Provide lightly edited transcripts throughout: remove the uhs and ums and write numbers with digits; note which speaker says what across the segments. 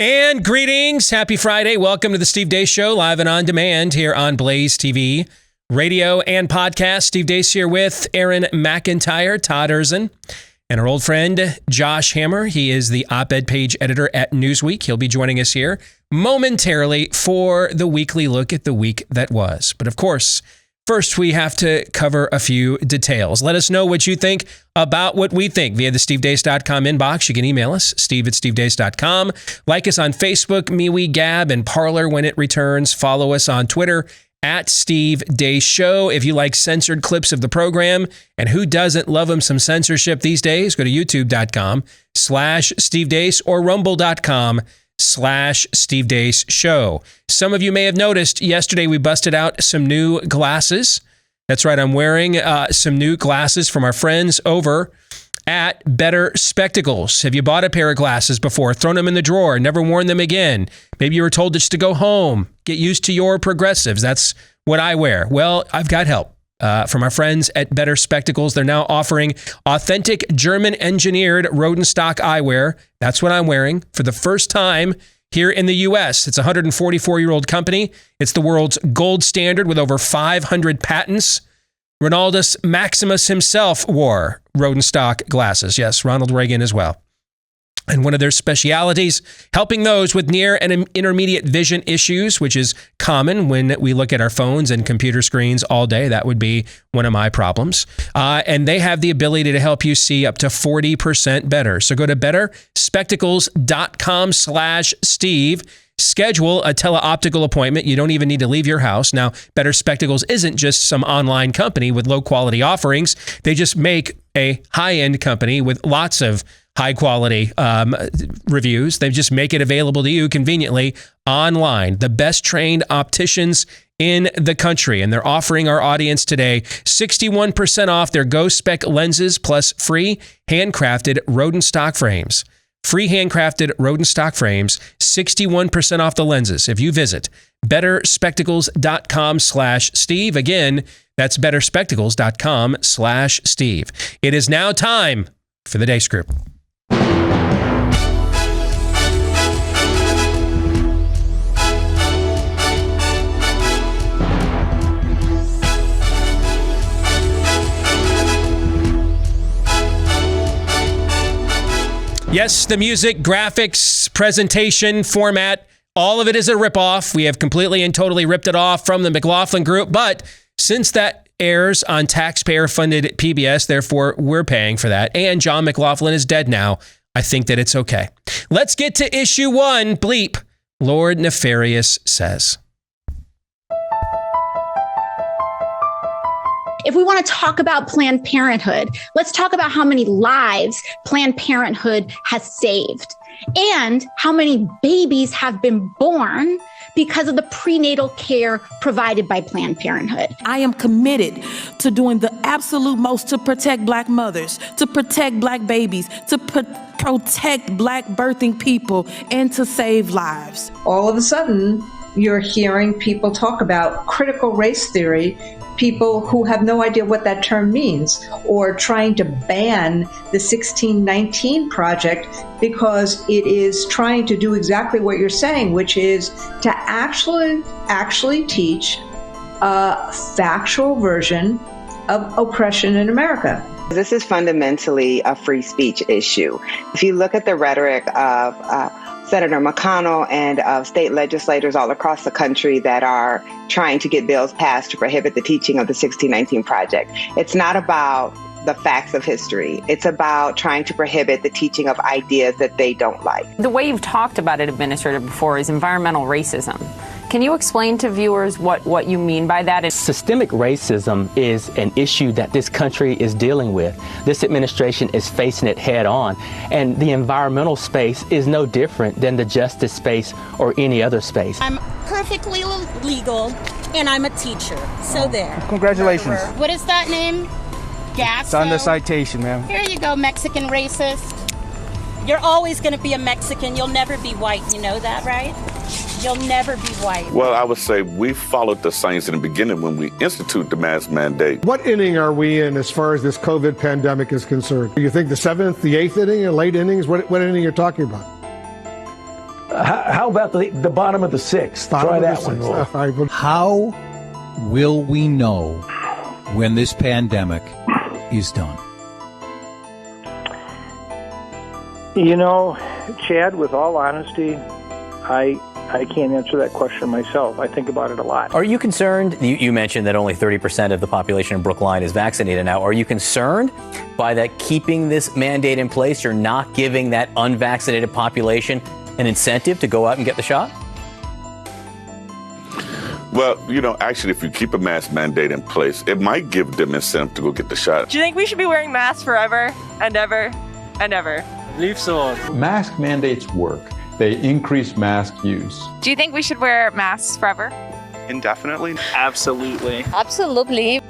Speaker 1: And greetings. Happy Friday. Welcome to the Steve Deace Show, live and on demand here on BlazeTV, radio and podcast. Steve Deace here with Aaron McIntyre, Todd Erzin, and our old friend Josh Hammer. He is the op-ed page editor at Newsweek. He'll be joining us here momentarily for the weekly look at the week that was. But of course, first, we have to cover a few details. Let us know what you think about what we think via the stevedeace.com inbox. You can email us, steve@stevedeace.com. Like us on Facebook, MeWe, Gab, and Parler when it returns. Follow us on Twitter at Steve Deace Show. If you like censored clips of the program, and who doesn't love them some censorship these days, go to youtube.com/Steve Deace or rumble.com/Steve Deace Show. Some of you may have noticed yesterday we busted out some new glasses. That's right, I'm wearing some new glasses from our friends over at Better Spectacles. Have you bought a pair of glasses before, thrown them in the drawer, never worn them again? Maybe you were told just to go home, get used to your progressives. That's what I wear. Well, I've got help. From our friends at Better Spectacles. They're now offering authentic German-engineered Rodenstock eyewear. That's what I'm wearing for the first time here in the U.S. It's a 144-year-old company. It's the world's gold standard with over 500 patents. Ronaldus Maximus himself wore Rodenstock glasses. Yes, Ronald Reagan as well. And one of their specialities, helping those with near and intermediate vision issues, which is common when we look at our phones and computer screens all day. That would be one of my problems. And they have the ability to help you see up to 40% better. So go to betterspectacles.com/Steve. Schedule a teleoptical appointment. You don't even need to leave your house. Now, Better Spectacles isn't just some online company with low-quality offerings. They just make a high-end company with lots of high-quality reviews. They just make it available to you conveniently online. The best-trained opticians in the country. And they're offering our audience today 61% off their Go Spec lenses plus free handcrafted Rodenstock frames. Free handcrafted Rodenstock frames, 61% off the lenses if you visit betterspectacles.com/Steve. Again, that's betterspectacles.com/Steve. It is now time for the Deace Group. Yes, the music, graphics, presentation, format, all of it is a ripoff. We have completely and totally ripped it off from the McLaughlin Group. But since that airs on taxpayer-funded PBS, therefore we're paying for that. And John McLaughlin is dead now. I think that it's okay. Let's get to issue one. Bleep. Lord Nefarious says.
Speaker 2: If we want to talk about Planned Parenthood, let's talk about how many lives Planned Parenthood has saved and how many babies have been born because of the prenatal care provided by Planned Parenthood.
Speaker 3: I am committed to doing the absolute most to protect Black mothers, to protect Black babies, to protect Black birthing people, and to save lives.
Speaker 4: All of a sudden, you're hearing people talk about critical race theory, people who have no idea what that term means, or trying to ban the 1619 Project because it is trying to do exactly what you're saying, which is to actually teach a factual version of oppression in America.
Speaker 5: This is fundamentally a free speech issue. If you look at the rhetoric of Senator McConnell and of state legislators all across the country that are trying to get bills passed to prohibit the teaching of the 1619 Project, it's not about the facts of history. It's about trying to prohibit the teaching of ideas that they don't like.
Speaker 6: The way you've talked about it, Administrator, before is environmental racism. Can you explain to viewers what you mean by that?
Speaker 7: Systemic racism is an issue that this country is dealing with. This administration is facing it head on. And the environmental space is no different than the justice space or any other space.
Speaker 8: I'm perfectly legal and I'm a teacher. So there.
Speaker 9: Congratulations.
Speaker 8: What is that name? Gas.
Speaker 9: It's on the citation, ma'am.
Speaker 8: Here you go, Mexican racist. You're always going to be a Mexican. You'll never be white. You know that, right? You'll never be white.
Speaker 10: Well, I would say we followed the science in the beginning when we institute the mask mandate.
Speaker 11: What inning are we in as far as this COVID pandemic is concerned? Do you think the 7th, the 8th inning, or late innings? What inning are you talking about?
Speaker 12: How about the bottom of the sixth? Try that one.
Speaker 13: How will we know when this pandemic is done?
Speaker 12: You know, Chad, with all honesty, I can't answer that question myself. I think about it a lot.
Speaker 14: Are you concerned? You mentioned that only 30% of the population in Brookline is vaccinated now. Are you concerned by that keeping this mandate in place? You're not giving that unvaccinated population an incentive to go out and get the shot?
Speaker 10: Well, actually, if you keep a mask mandate in place, it might give them incentive to go get the shot.
Speaker 15: Do you think we should be wearing masks forever and ever and ever?
Speaker 16: I believe so. Mask mandates work. They increase mask use.
Speaker 15: Do you think we should wear masks forever?
Speaker 17: Indefinitely?
Speaker 15: Absolutely.
Speaker 18: Absolutely.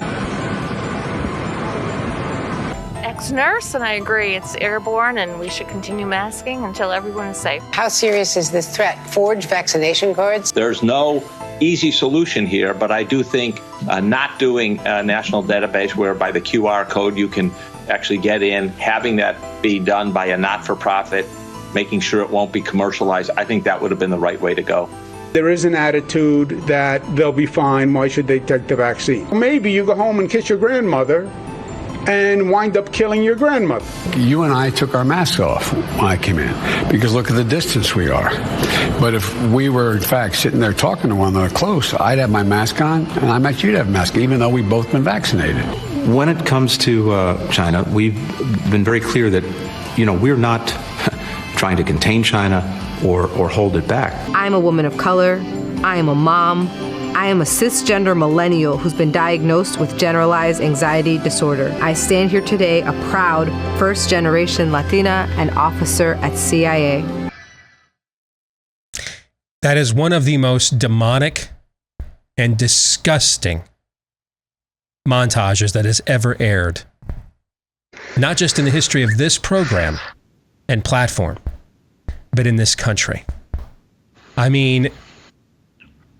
Speaker 18: Ex-nurse, and I agree. It's airborne, and we should continue masking until everyone is safe.
Speaker 19: How serious is this threat? Forge vaccination cards?
Speaker 20: There's no easy solution here, but I do think not doing a national database whereby the QR code you can actually get in, having that be done by a not-for-profit, making sure it won't be commercialized, I think that would have been the right way to go.
Speaker 21: There is an attitude that they'll be fine. Why should they take the vaccine? Maybe you go home and kiss your grandmother and wind up killing your grandmother.
Speaker 22: You and I took our masks off when I came in because look at the distance we are. But if we were, in fact, sitting there talking to one another close, I'd have my mask on and I bet you'd have a mask, even though we've both been vaccinated.
Speaker 23: When it comes to China, we've been very clear that, we're not trying to contain China or hold it back.
Speaker 24: I'm a woman of color. I am a mom. I am a cisgender millennial who's been diagnosed with generalized anxiety disorder. I stand here today a proud first-generation Latina and officer at CIA.
Speaker 1: That is one of the most demonic and disgusting montages that has ever aired. Not just in the history of this program and platform, but in this country. I mean,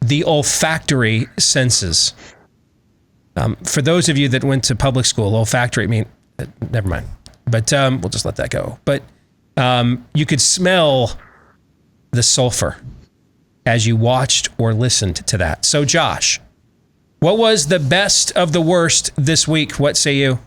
Speaker 1: the olfactory senses. For those of you that went to public school, olfactory, never mind. But we'll just let that go. But you could smell the sulfur as you watched or listened to that. So, Josh, what was the best of the worst this week? What say you?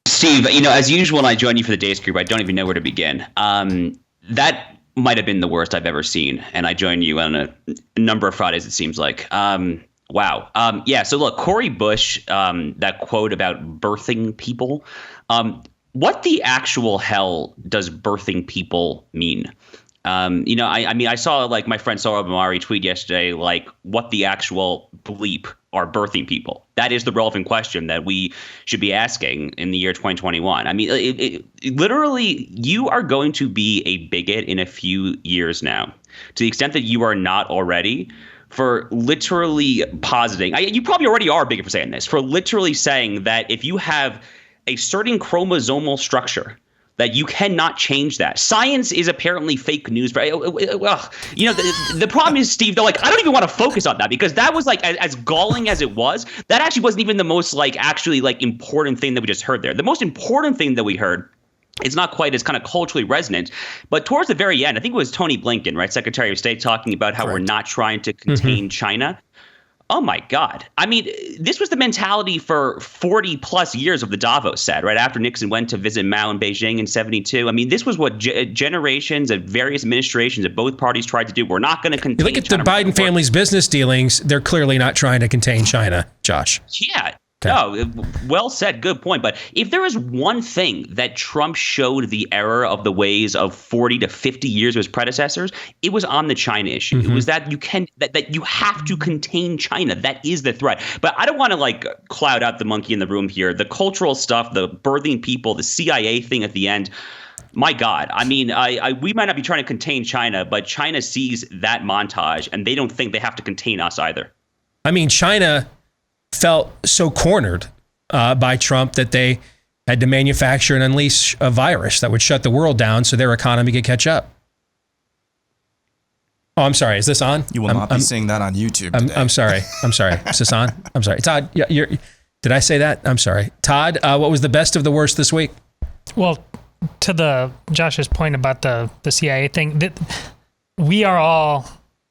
Speaker 25: Steve, as usual, when I join you for the Deace Group, I don't even know where to begin. That might have been the worst I've ever seen, and I join you on a number of Fridays, it seems like. Wow. So look, Cori Bush, that quote about birthing people, what the actual hell does birthing people mean? I saw like my friend Sarah Bamari tweet yesterday, like what the actual bleep are birthing people. That is the relevant question that we should be asking in the year 2021. I mean, literally, you are going to be a bigot in a few years now, to the extent that you are not already, for literally positing. You probably already are a bigot for saying this, for literally saying that if you have a certain chromosomal structure, that you cannot change that. Science is apparently fake news. The problem is, Steve, though, I don't even want to focus on that, because that was like as galling as it was. That actually wasn't even the most important thing that we just heard there. The most important thing that we heard, it's not quite as kind of culturally resonant, but towards the very end, I think it was Tony Blinken, right, Secretary of State, talking about how we're not trying to contain China. Oh, my God. I mean, this was the mentality for 40 plus years of the Davos set, right? After Nixon went to visit Mao in Beijing in 1972. I mean, this was what generations of various administrations of both parties tried to do. We're not going to contain China.
Speaker 1: Look at the Biden family's business dealings. They're clearly not trying to contain China, Josh.
Speaker 25: Yeah. No, well said. Good point. But if there is one thing that Trump showed the error of the ways of 40 to 50 years of his predecessors, it was on the China issue. It was that you have to contain China. That is the threat. But I don't want to cloud out the monkey in the room here. The cultural stuff, the birthing people, the CIA thing at the end. My God. I mean, we might not be trying to contain China, but China sees that montage and they don't think they have to contain us either.
Speaker 1: I mean, China felt so cornered by Trump that they had to manufacture and unleash a virus that would shut the world down so their economy could catch up. Oh, I'm sorry. Is this on?
Speaker 26: You will not be seeing that on YouTube today.
Speaker 1: I'm sorry. Is this on? I'm sorry. Todd, did I say that? I'm sorry. Todd, what was the best of the worst this week?
Speaker 27: Well,
Speaker 2: to Josh's point about the CIA thing, that we are all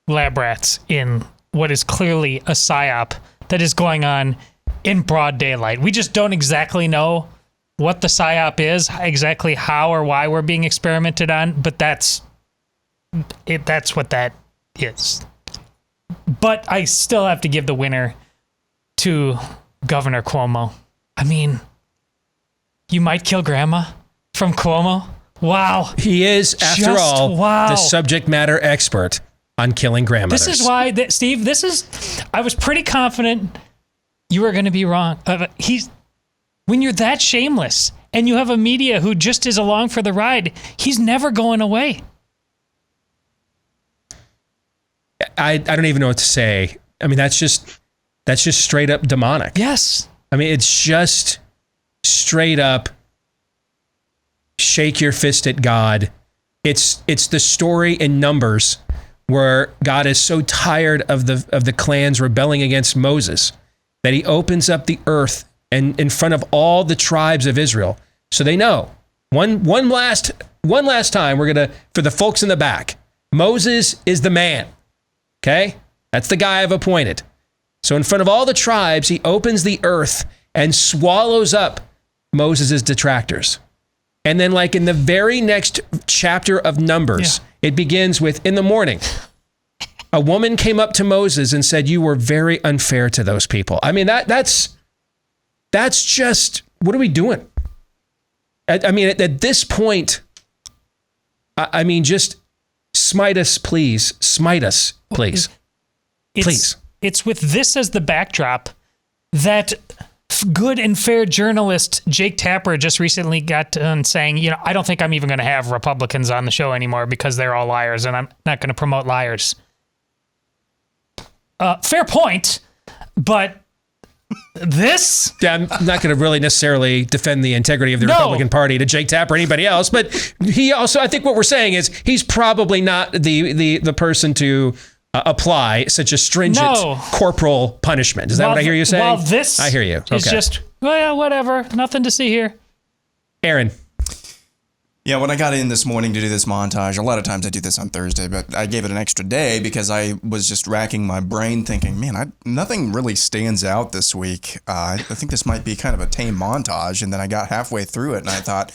Speaker 2: lab rats in what is clearly a psyop that is going on in broad daylight. We just don't exactly know what the psyop is, exactly how or why we're being experimented on, but that's what that is. But I still have to give the winner to Governor Cuomo. I mean, you might kill grandma from Cuomo? Wow.
Speaker 1: He is, after all, the subject matter expert on killing grandmothers.
Speaker 2: This is why, Steve, I was pretty confident you were going to be wrong. When you're that shameless and you have a media who just is along for the ride, he's never going away.
Speaker 1: I don't even know what to say. I mean, that's just straight up demonic.
Speaker 2: Yes.
Speaker 1: I mean, it's just straight up shake your fist at God. It's the story in Numbers where God is so tired of the clans rebelling against Moses that he opens up the earth and in front of all the tribes of Israel, so they know one last time, we're gonna, for the folks in the back, Moses is the man. Okay, that's the guy I've appointed. So in front of all the tribes, he opens the earth and swallows up Moses' detractors. And then, like in the very next chapter of Numbers, it begins with, in the morning, a woman came up to Moses and said, "You were very unfair to those people." I mean, that's just, what are we doing? I mean, at this point, I mean, just smite us, please. Smite us, please. Please.
Speaker 2: It's with this as the backdrop that good and fair journalist Jake Tapper just recently got done saying, I don't think I'm even going to have Republicans on the show anymore because they're all liars and I'm not going to promote liars. Fair point, but this...
Speaker 1: I'm not going to really necessarily defend the integrity of the Republican Party to Jake Tapper or anybody else, but he also, I think what we're saying is he's probably not the person to apply such a stringent corporal punishment. Is that what I hear you saying?
Speaker 2: Well, this
Speaker 1: I hear you.
Speaker 2: It's just, whatever, nothing to see here.
Speaker 1: Aaron.
Speaker 26: Yeah, when I got in this morning to do this montage, a lot of times I do this on Thursday, but I gave it an extra day because I was just racking my brain thinking, man, nothing really stands out this week. I think this might be kind of a tame montage. And then I got halfway through it and I thought,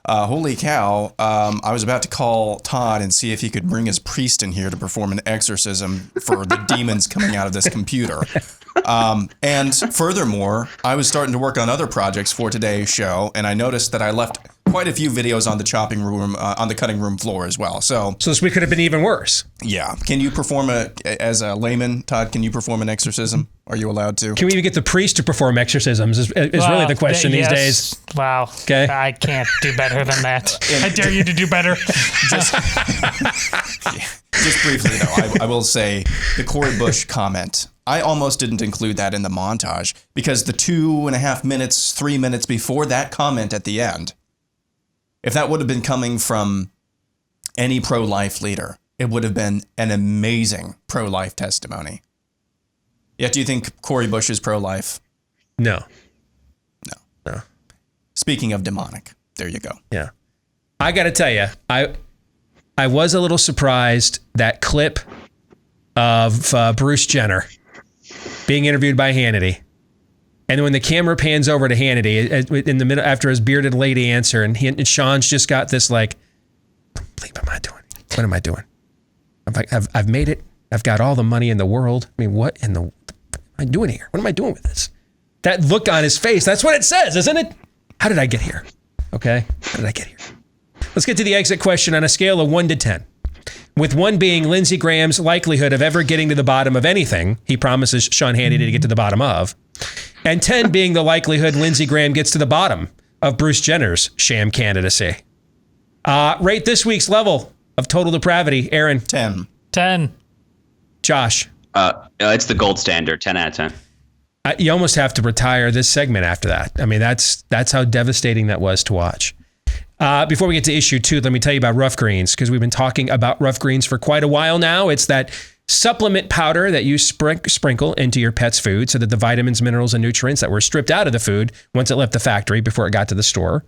Speaker 26: holy cow, I was about to call Todd and see if he could bring his priest in here to perform an exorcism for the demons coming out of this computer. And furthermore, I was starting to work on other projects for today's show, and I noticed that I left quite a few videos on the chopping room, on the cutting room floor as well. So
Speaker 1: this week could have been even worse.
Speaker 26: Yeah. Can you perform as a layman, Todd, can you perform an exorcism? Are you allowed to?
Speaker 1: Can we even get the priest to perform exorcisms is really the question these days.
Speaker 2: Wow.
Speaker 1: Okay.
Speaker 2: I can't do better than that. I dare you to do better.
Speaker 26: Just briefly, though, I will say the Cori Bush comment. I almost didn't include that in the montage because the 2.5 minutes, 3 minutes before that comment at the end, if that would have been coming from any pro-life leader, it would have been an amazing pro-life testimony. Yet, do you think Cori Bush is pro-life?
Speaker 1: No.
Speaker 26: Speaking of demonic, there you go.
Speaker 1: Yeah. I got to tell you, I was a little surprised that clip of Bruce Jenner being interviewed by Hannity. And when the camera pans over to Hannity in the middle after his bearded lady answer, and Sean's just got this like, what am I doing? What am I doing? I've made it. I've got all the money in the world. I mean, what am I doing here? What am I doing with this? That look on his face, that's what it says, isn't it? How did I get here? Okay, how did I get here? Let's get to the exit question on a scale of 1 to 10. With 1 being Lindsey Graham's likelihood of ever getting to the bottom of anything he promises Sean Hannity to get to the bottom of, and 10 being the likelihood Lindsey Graham gets to the bottom of Bruce Jenner's sham candidacy. Rate this week's level of total depravity. Aaron.
Speaker 26: 10.
Speaker 2: 10.
Speaker 1: Josh.
Speaker 25: It's the gold standard, 10 out of 10.
Speaker 1: You almost have to retire this segment after that. I mean, that's how devastating that was to watch. Before we get to issue 2, let me tell you about Rough Greens, because we've been talking about Rough Greens for quite a while now. It's that supplement powder that you sprinkle into your pet's food so that the vitamins, minerals, and nutrients that were stripped out of the food once it left the factory before it got to the store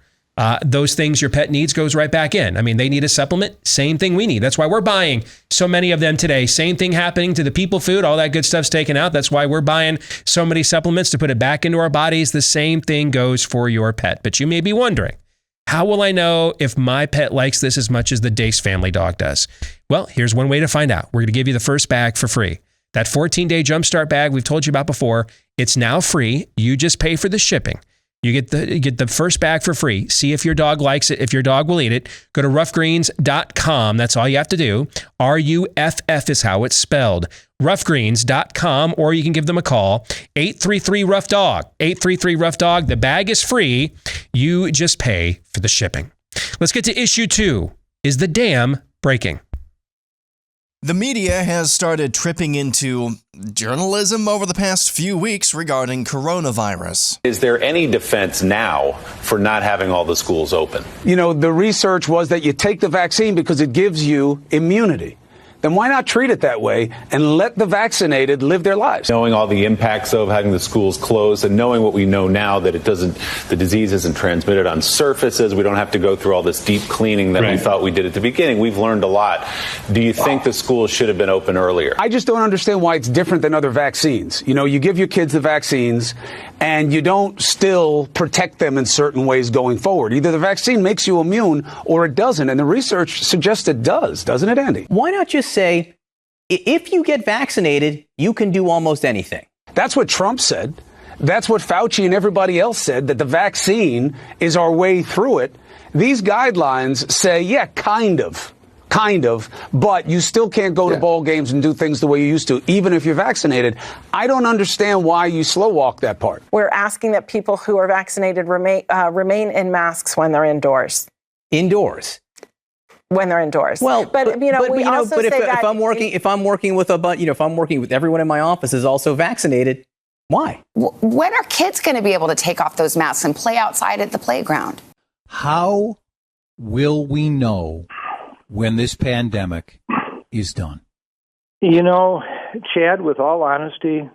Speaker 1: those things your pet needs goes right back in. I mean, they need a supplement, same thing we need. That's why we're buying so many of them today. Same thing happening to the people food, all that good stuff's taken out. That's why we're buying so many supplements to put it back into our bodies. The same thing goes for your pet. But you may be wondering, how will I know if my pet likes this as much as the Deace family dog does? Well, here's one way to find out. We're going to give you the first bag for free. That 14-day Jumpstart bag we've told you about before, it's now free. You just pay for the shipping. You get the first bag for free. See if your dog likes it, if your dog will eat it. Go to roughgreens.com. That's all you have to do. RUFF is how it's spelled. Roughgreens.com, or you can give them a call. 833-ROUGH-DOG. 833-ROUGH-DOG. The bag is free. You just pay for the shipping. Let's get to issue 2. Is the dam breaking?
Speaker 3: The media has started tripping into journalism over the past few weeks regarding coronavirus.
Speaker 4: Is there any defense now for not having all the schools open?
Speaker 21: You know, the research was that you take the vaccine because it gives you immunity. Then why not treat it that way and let the vaccinated live their lives?
Speaker 4: Knowing all the impacts of having the schools closed and knowing what we know now, that the disease isn't transmitted on surfaces. We don't have to go through all this deep cleaning that we thought we did at the beginning. We've learned a lot. Do you think the schools should have been open earlier?
Speaker 21: I just don't understand why it's different than other vaccines. You know, you give your kids the vaccines and you don't still protect them in certain ways going forward. Either the vaccine makes you immune or it doesn't. And the research suggests it does, doesn't it, Andy?
Speaker 14: Why not just say, if you get vaccinated, you can do almost anything?
Speaker 21: That's what Trump said. That's what Fauci and everybody else said, that the vaccine is our way through it. These guidelines say, yeah, kind of, but you still can't go to ball games and do things the way you used to, even if you're vaccinated. I don't understand why you slow walk that part.
Speaker 5: We're asking that people who are vaccinated remain in masks when they're indoors.
Speaker 14: Indoors.
Speaker 5: When they're indoors.
Speaker 14: Well,
Speaker 5: but
Speaker 14: if I'm working with everyone in my office is also vaccinated, why?
Speaker 6: When are kids going to be able to take off those masks and play outside at the playground?
Speaker 13: How will we know when this pandemic is done?
Speaker 12: You know, Chad, with all honesty,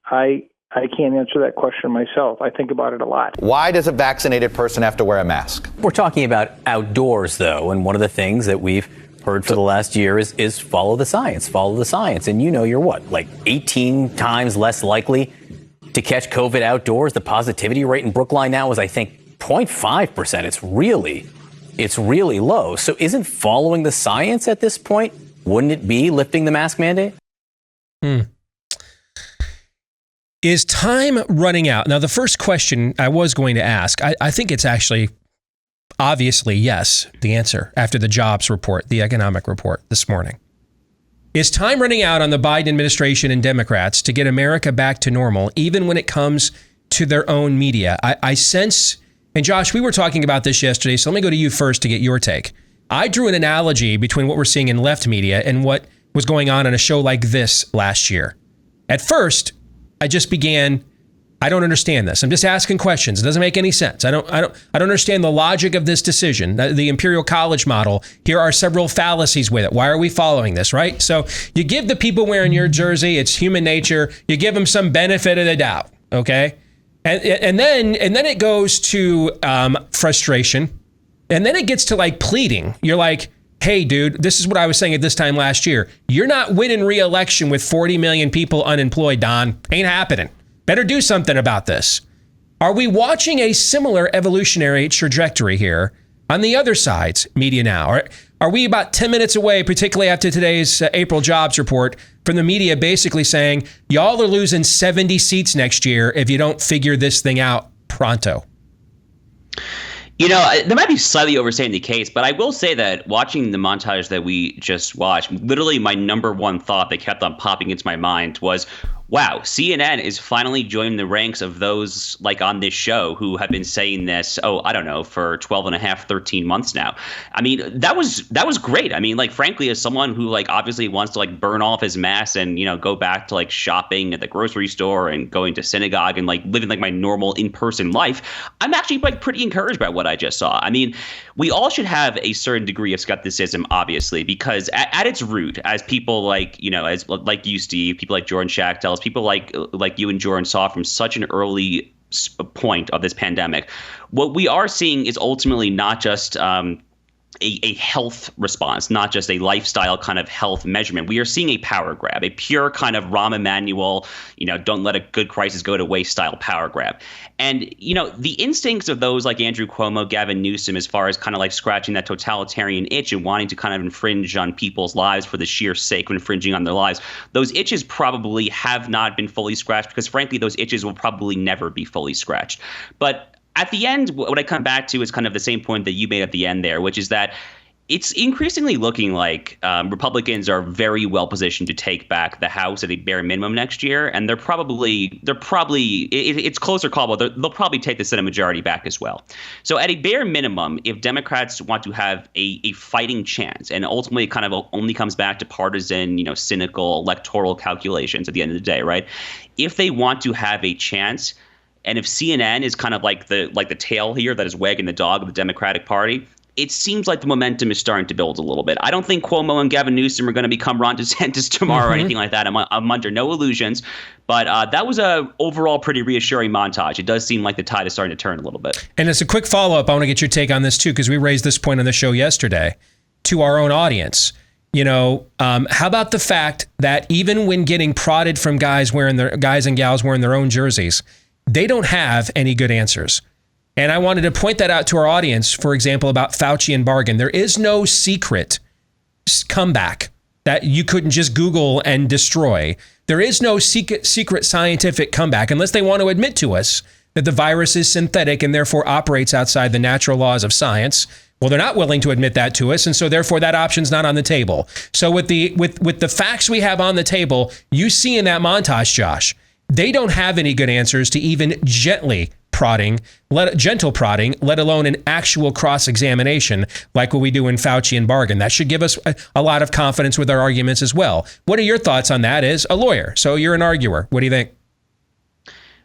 Speaker 12: I can't answer that question myself. I think about it a lot.
Speaker 7: Why does a vaccinated person have to wear a mask?
Speaker 14: We're talking about outdoors, though, and one of the things that we've heard for the last year is follow the science, follow the science. And you know you're what, like 18 times less likely to catch COVID outdoors? The positivity rate in Brookline now is, I think, 0.5%. It's really low. So isn't following the science at this point, wouldn't it be lifting the mask mandate?
Speaker 1: Is time running out? Now, the first question I was going to ask, I think it's actually obviously yes, the answer after the jobs report, the economic report this morning. Is time running out on the Biden administration and Democrats to get America back to normal, even when it comes to their own media? I sense, and Josh, we were talking about this yesterday, so let me go to you first to get your take. I drew an analogy between what we're seeing in left media and what was going on a show like this last year. At first, I just began, I don't understand this. I'm just asking questions. It doesn't make any sense. I don't understand the logic of this decision. The Imperial College model, here are several fallacies with it. Why are we following this, right? So you give the people wearing your jersey, it's human nature. You give them some benefit of the doubt, okay? And then it goes to frustration. And then it gets to like pleading. You're like, hey, dude, this is what I was saying at this time last year. You're not winning re-election with 40 million people unemployed, Don. Ain't happening. Better do something about this. Are we watching a similar evolutionary trajectory here on the other side's media now? Are we about 10 minutes away, particularly after today's April jobs report, from the media basically saying, y'all are losing 70 seats next year if you don't figure this thing out pronto?
Speaker 25: You know, that might be slightly overstating the case, but I will say that watching the montage that we just watched, literally my number one thought that kept on popping into my mind was, wow, CNN is finally joining the ranks of those like on this show who have been saying this, for 12 and a half, 13 months now. I mean, that was great. I mean, like, frankly, as someone who like obviously wants to like burn off his mask and, go back to like shopping at the grocery store and going to synagogue and like living like my normal in-person life, I'm actually like pretty encouraged by what I just saw. I mean, we all should have a certain degree of skepticism, obviously, because at its root, as people like, as like you, Steve, people like Jordan Schachtel, people like you and Jordan saw from such an early point of this pandemic. What we are seeing is ultimately not just a health response, not just a lifestyle kind of health measurement. We are seeing a power grab, a pure kind of Rahm Emanuel, don't let a good crisis go to waste style power grab. And, the instincts of those like Andrew Cuomo, Gavin Newsom, as far as kind of like scratching that totalitarian itch and wanting to kind of infringe on people's lives for the sheer sake of infringing on their lives, those itches probably have not been fully scratched because, frankly, those itches will probably never be fully scratched. But at the end, what I come back to is kind of the same point that you made at the end there, which is that it's increasingly looking like Republicans are very well positioned to take back the House at a bare minimum next year, and it's closer call, but they'll probably take the Senate majority back as well. So at a bare minimum, if Democrats want to have a fighting chance, and ultimately it kind of only comes back to partisan, cynical electoral calculations at the end of the day, right? If they want to have a chance, and if CNN is kind of like the tail here that is wagging the dog of the Democratic Party, it seems like the momentum is starting to build a little bit. I don't think Cuomo and Gavin Newsom are going to become Ron DeSantis tomorrow or anything like that. I'm under no illusions. But that was a overall pretty reassuring montage. It does seem like the tide is starting to turn a little bit.
Speaker 1: And as a quick follow-up, I want to get your take on this too, because we raised this point on the show yesterday to our own audience. How about the fact that even when getting prodded from guys and gals wearing their own jerseys, they don't have any good answers. And I wanted to point that out to our audience, for example, about Fauci and Bargan. There is no secret comeback that you couldn't just Google and destroy. There is no secret scientific comeback unless they want to admit to us that the virus is synthetic and therefore operates outside the natural laws of science. Well, they're not willing to admit that to us, and so therefore that option's not on the table. So with the facts we have on the table, you see in that montage, Josh, they don't have any good answers to even gentle prodding, let alone an actual cross-examination like what we do in Fauci and Bargan. That should give us a lot of confidence with our arguments as well. What are your thoughts on that as a lawyer? So you're an arguer. What do you think?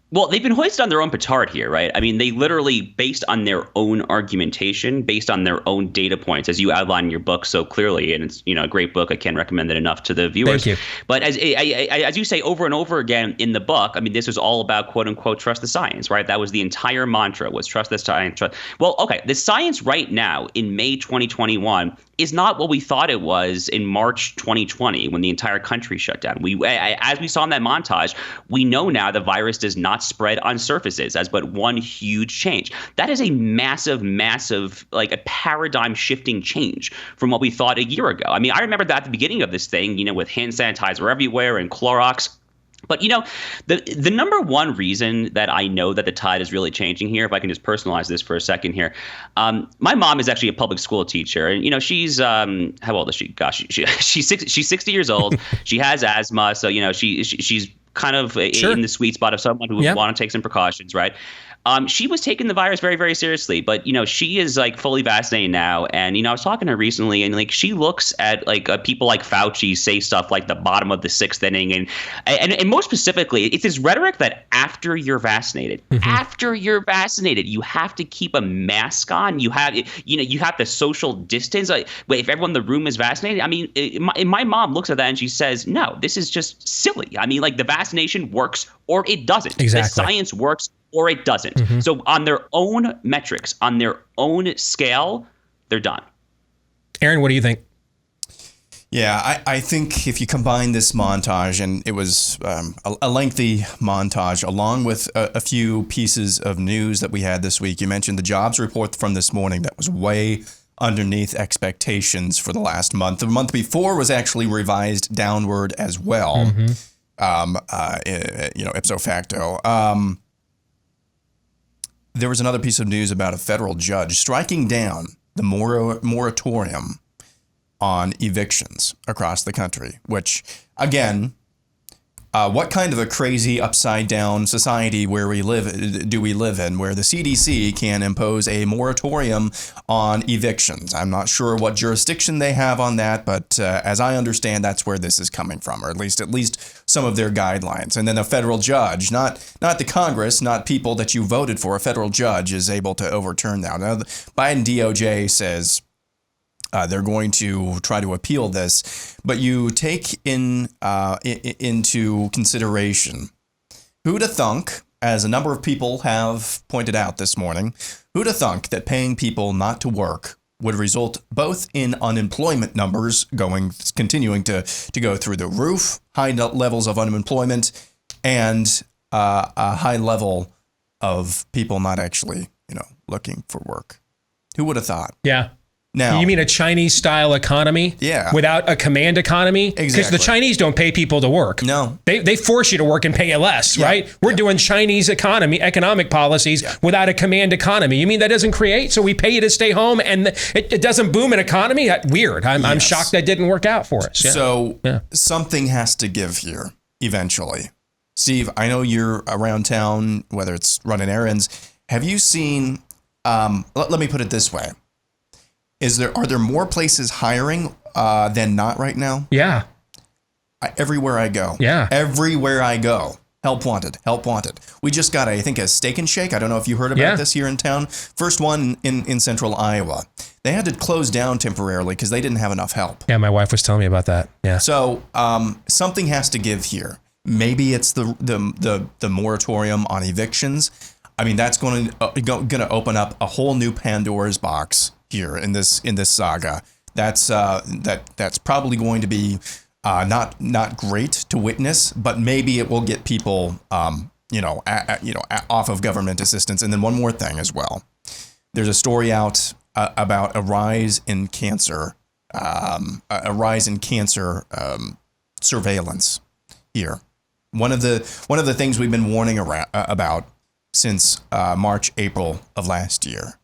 Speaker 25: Well, they've been hoisted on their own petard here, right? I mean, they literally, based on their own argumentation, based on their own data points, as you outline in your book so clearly, and it's a great book. I can't recommend it enough to the viewers.
Speaker 1: Thank you.
Speaker 25: But as you say over and over again in the book, I mean, this was all about quote unquote trust the science, right? That was the entire mantra, was trust the science. Well, okay, the science right now in May 2021 is not what we thought it was in March 2020 when the entire country shut down. As we saw in that montage, we know now the virus does not spread on surfaces as but one huge change. That is a massive, like a paradigm shifting change from what we thought a year ago. I mean, I remember that at the beginning of this thing, with hand sanitizer everywhere and Clorox. But, the number one reason that I know that the tide is really changing here, if I can just personalize this for a second here, my mom is actually a public school teacher. And, she's how old is she? Gosh, she's 60 years old. She has asthma. So, she's kind of in the sweet spot of someone who would want to take some precautions. Right. She was taking the virus very, very seriously, but, she is like fully vaccinated now. And, I was talking to her recently and like she looks at like people like Fauci say stuff like the bottom of the sixth inning. And most specifically, it's this rhetoric that after you're vaccinated, you have to keep a mask on. You have the social distance. Like, wait, if everyone in the room is vaccinated, I mean, my mom looks at that and she says, no, this is just silly. I mean, like the vaccination works or it doesn't.
Speaker 1: Exactly.
Speaker 25: The science works or it doesn't. So on their own metrics, on their own scale, they're done.
Speaker 1: Aaron, what do you think?
Speaker 26: Yeah, I think if you combine this montage, and it was a lengthy montage, along with a few pieces of news that we had this week. You mentioned the jobs report from this morning that was way underneath expectations for the last month. The month before was actually revised downward as well, ipso facto. There was another piece of news about a federal judge striking down the moratorium on evictions across the country, which, again, what kind of a crazy upside-down society do we live in, where the CDC can impose a moratorium on evictions? I'm not sure what jurisdiction they have on that, but as I understand, that's where this is coming from, or at least some of their guidelines. And then a federal judge, not the Congress, not people that you voted for, a federal judge is able to overturn that. Now, the Biden DOJ says they're going to try to appeal this, but you take into consideration who'd have thunk as a number of people have pointed out this morning, who'd have thunk that paying people not to work would result both in unemployment numbers continuing to go through the roof, high levels of unemployment, and a high level of people not actually, looking for work. Who would have thought?
Speaker 1: Yeah.
Speaker 26: Now,
Speaker 1: you mean a Chinese-style economy?
Speaker 26: Yeah.
Speaker 1: Without a command economy?
Speaker 26: Exactly.
Speaker 1: Because the Chinese don't pay people to work.
Speaker 26: No.
Speaker 1: They force you to work and pay you less, right? We're doing Chinese economic policies without a command economy. You mean that doesn't create? So we pay you to stay home and it doesn't boom an economy? Weird. I'm shocked that didn't work out for us. Yeah.
Speaker 26: So something has to give here eventually. Steve, I know you're around town, whether it's running errands. Have you seen, let me put it this way. Are there more places hiring than not right now?
Speaker 1: Yeah.
Speaker 26: Everywhere I go.
Speaker 1: Yeah.
Speaker 26: Everywhere I go. Help wanted. Help wanted. We just got, I think, a Steak and Shake. I don't know if you heard about this here in town. First one in central Iowa. They had to close down temporarily because they didn't have enough help.
Speaker 1: Yeah, my wife was telling me about that. Yeah.
Speaker 26: So something has to give here. Maybe it's the moratorium on evictions. I mean, that's going to open up a whole new Pandora's box here in this saga. That's probably going to be not great to witness, but maybe it will get people off of government assistance. And then one more thing as well. There's a story out about a rise in cancer surveillance here. One of the things we've been warning about since March, April of last year.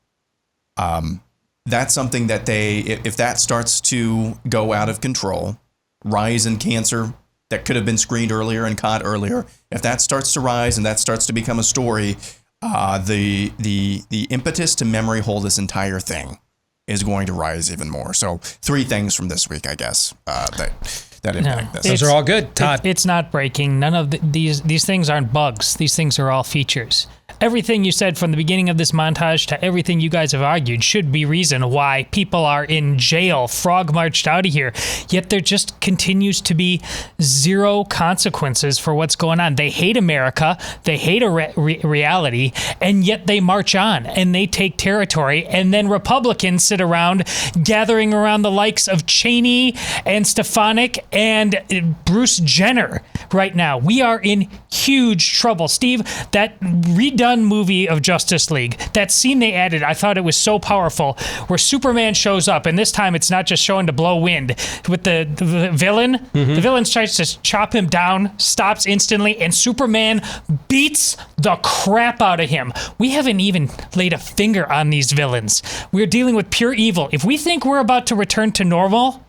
Speaker 26: That's something that if that starts to go out of control, rise in cancer that could have been screened earlier and caught earlier, if that starts to rise and that starts to become a story, the impetus to memory hold this entire thing is going to rise even more. So 3 things from this week, I guess, that impact this.
Speaker 1: Those are all good, Todd.
Speaker 2: It's not breaking. None of these things aren't bugs. These things are all features. Everything you said from the beginning of this montage to everything you guys have argued should be reason why people are in jail, frog marched out of here. Yet there just continues to be zero consequences for what's going on. They hate America. They hate reality. And yet they march on and they take territory. And then Republicans sit around gathering around the likes of Cheney and Stefanik and Bruce Jenner right now. We are in huge trouble. Steve, that redone movie of Justice League, that scene they added, I thought it was so powerful, where Superman shows up, and this time it's not just showing to blow wind with the villain. Mm-hmm. The villain tries to chop him down, stops instantly, and Superman beats the crap out of him. We haven't even laid a finger on these villains. We're dealing with pure evil. If we think we're about to return to normal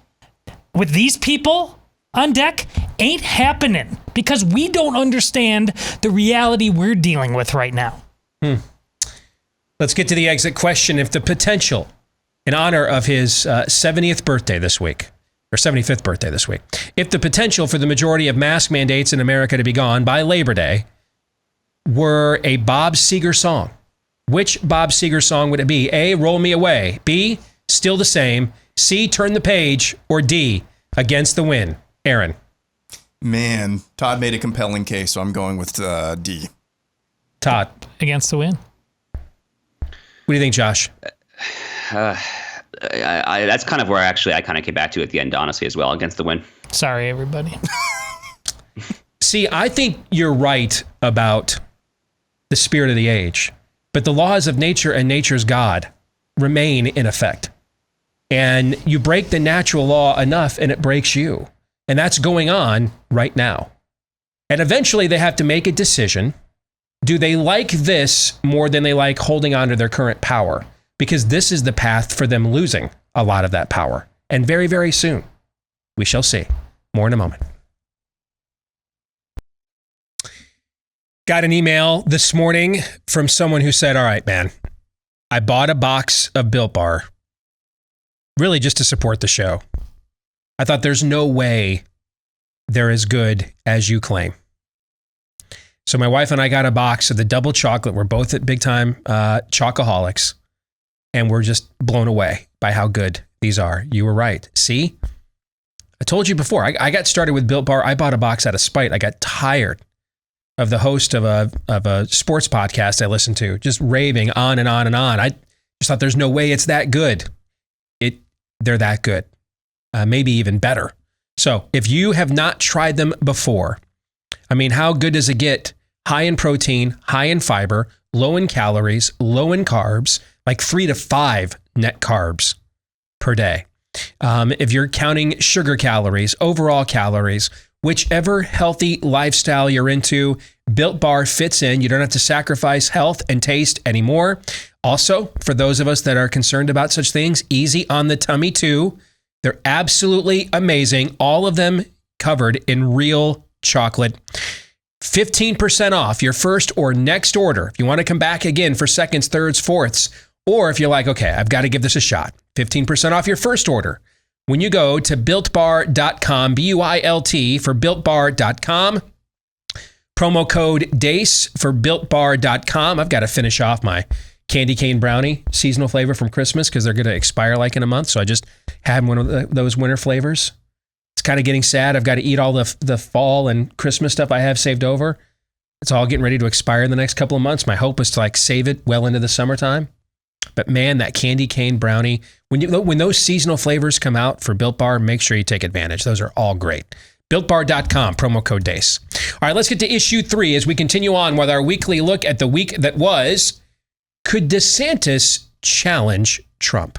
Speaker 2: with these people on deck, ain't happening, because we don't understand the reality we're dealing with right now.
Speaker 1: Let's get to the exit question. If the potential, in honor of his 70th birthday this week, or 75th birthday this week, if the potential for the majority of mask mandates in America to be gone by Labor Day were a Bob Seger song, which Bob Seger song would it be? A, Roll Me Away. B, Still the Same. C, Turn the Page. Or D, Against the Wind. Aaron.
Speaker 26: Man, Todd made a compelling case, so I'm going with D.
Speaker 1: Todd.
Speaker 2: Against the Wind.
Speaker 1: What do you think, Josh?
Speaker 25: That's kind of where I kind of came back to at the end, honestly, as well. Against the Wind.
Speaker 2: Sorry, everybody.
Speaker 1: See, I think you're right about the spirit of the age, but the laws of nature and nature's God remain in effect. And you break the natural law enough and it breaks you. And that's going on right now. And eventually they have to make a decision. Do they like this more than they like holding on to their current power? Because this is the path for them losing a lot of that power. And very, very soon, we shall see. More in a moment. Got an email this morning from someone who said, all right, man, I bought a box of Built Bar, really just to support the show. I thought there's no way they're as good as you claim. So my wife and I got a box of the double chocolate. We're both at big time chocoholics, and we're just blown away by how good these are. You were right. See, I told you before, I got started with Built Bar. I bought a box out of spite. I got tired of the host of a sports podcast I listen to, just raving on and on and on. I just thought there's no way it's that good. They're that good, maybe even better. So if you have not tried them before, I mean, how good does it get? High in protein, high in fiber, low in calories, low in carbs, like 3 to 5 net carbs per day. If you're counting sugar calories, overall calories, whichever healthy lifestyle you're into, Built Bar fits in. You don't have to sacrifice health and taste anymore. Also, for those of us that are concerned about such things, easy on the tummy too. They're absolutely amazing. All of them covered in real chocolate. 15% off your first or next order. If you want to come back again for seconds, thirds, fourths, or if you're like, okay, I've got to give this a shot. 15% off your first order when you go to BuiltBar.com, BUILT for BuiltBar.com. Promo code DACE for BuiltBar.com. I've got to finish off my candy cane brownie seasonal flavor from Christmas because they're going to expire like in a month. So I just had one of those winter flavors. It's kind of getting sad. I've got to eat all the fall and Christmas stuff I have saved over. It's all getting ready to expire in the next couple of months. My hope is to like save it well into the summertime. But man, that candy cane brownie, when those seasonal flavors come out for Built Bar, make sure you take advantage. Those are all great. BuiltBar.com, promo code DACE. All right, let's get to issue 3 as we continue on with our weekly look at the week that was. Could DeSantis challenge Trump?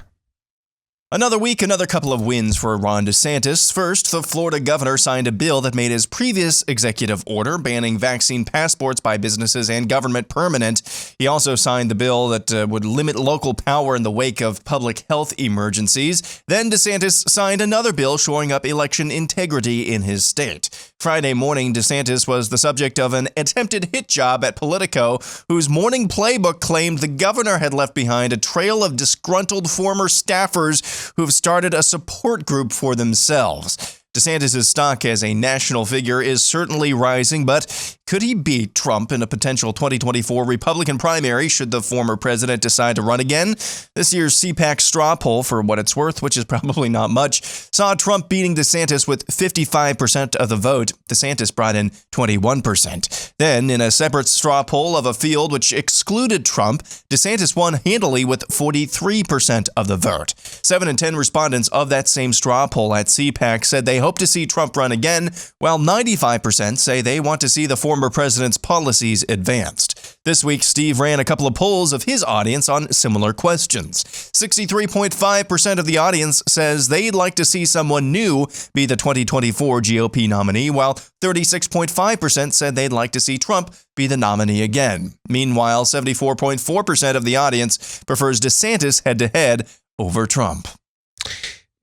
Speaker 3: Another week, another couple of wins for Ron DeSantis. First, the Florida governor signed a bill that made his previous executive order banning vaccine passports by businesses and government permanent. He also signed the bill that would limit local power in the wake of public health emergencies. Then DeSantis signed another bill shoring up election integrity in his state. Friday morning, DeSantis was the subject of an attempted hit job at Politico, whose morning playbook claimed the governor had left behind a trail of disgruntled former staffers who've started a support group for themselves. DeSantis' stock as a national figure is certainly rising, but could he beat Trump in a potential 2024 Republican primary should the former president decide to run again? This year's CPAC straw poll, for what it's worth, which is probably not much, saw Trump beating DeSantis with 55% of the vote. DeSantis brought in 21%. Then, in a separate straw poll of a field which excluded Trump, DeSantis won handily with 43% of the vote. 7 in 10 respondents of that same straw poll at CPAC said they hope to see Trump run again, while 95% say they want to see the former president's policies advanced. This week, Steve ran a couple of polls of his audience on similar questions. 63.5% of the audience says they'd like to see someone new be the 2024 GOP nominee, while 36.5% said they'd like to see Trump be the nominee again. Meanwhile, 74.4% of the audience prefers DeSantis head-to-head over Trump.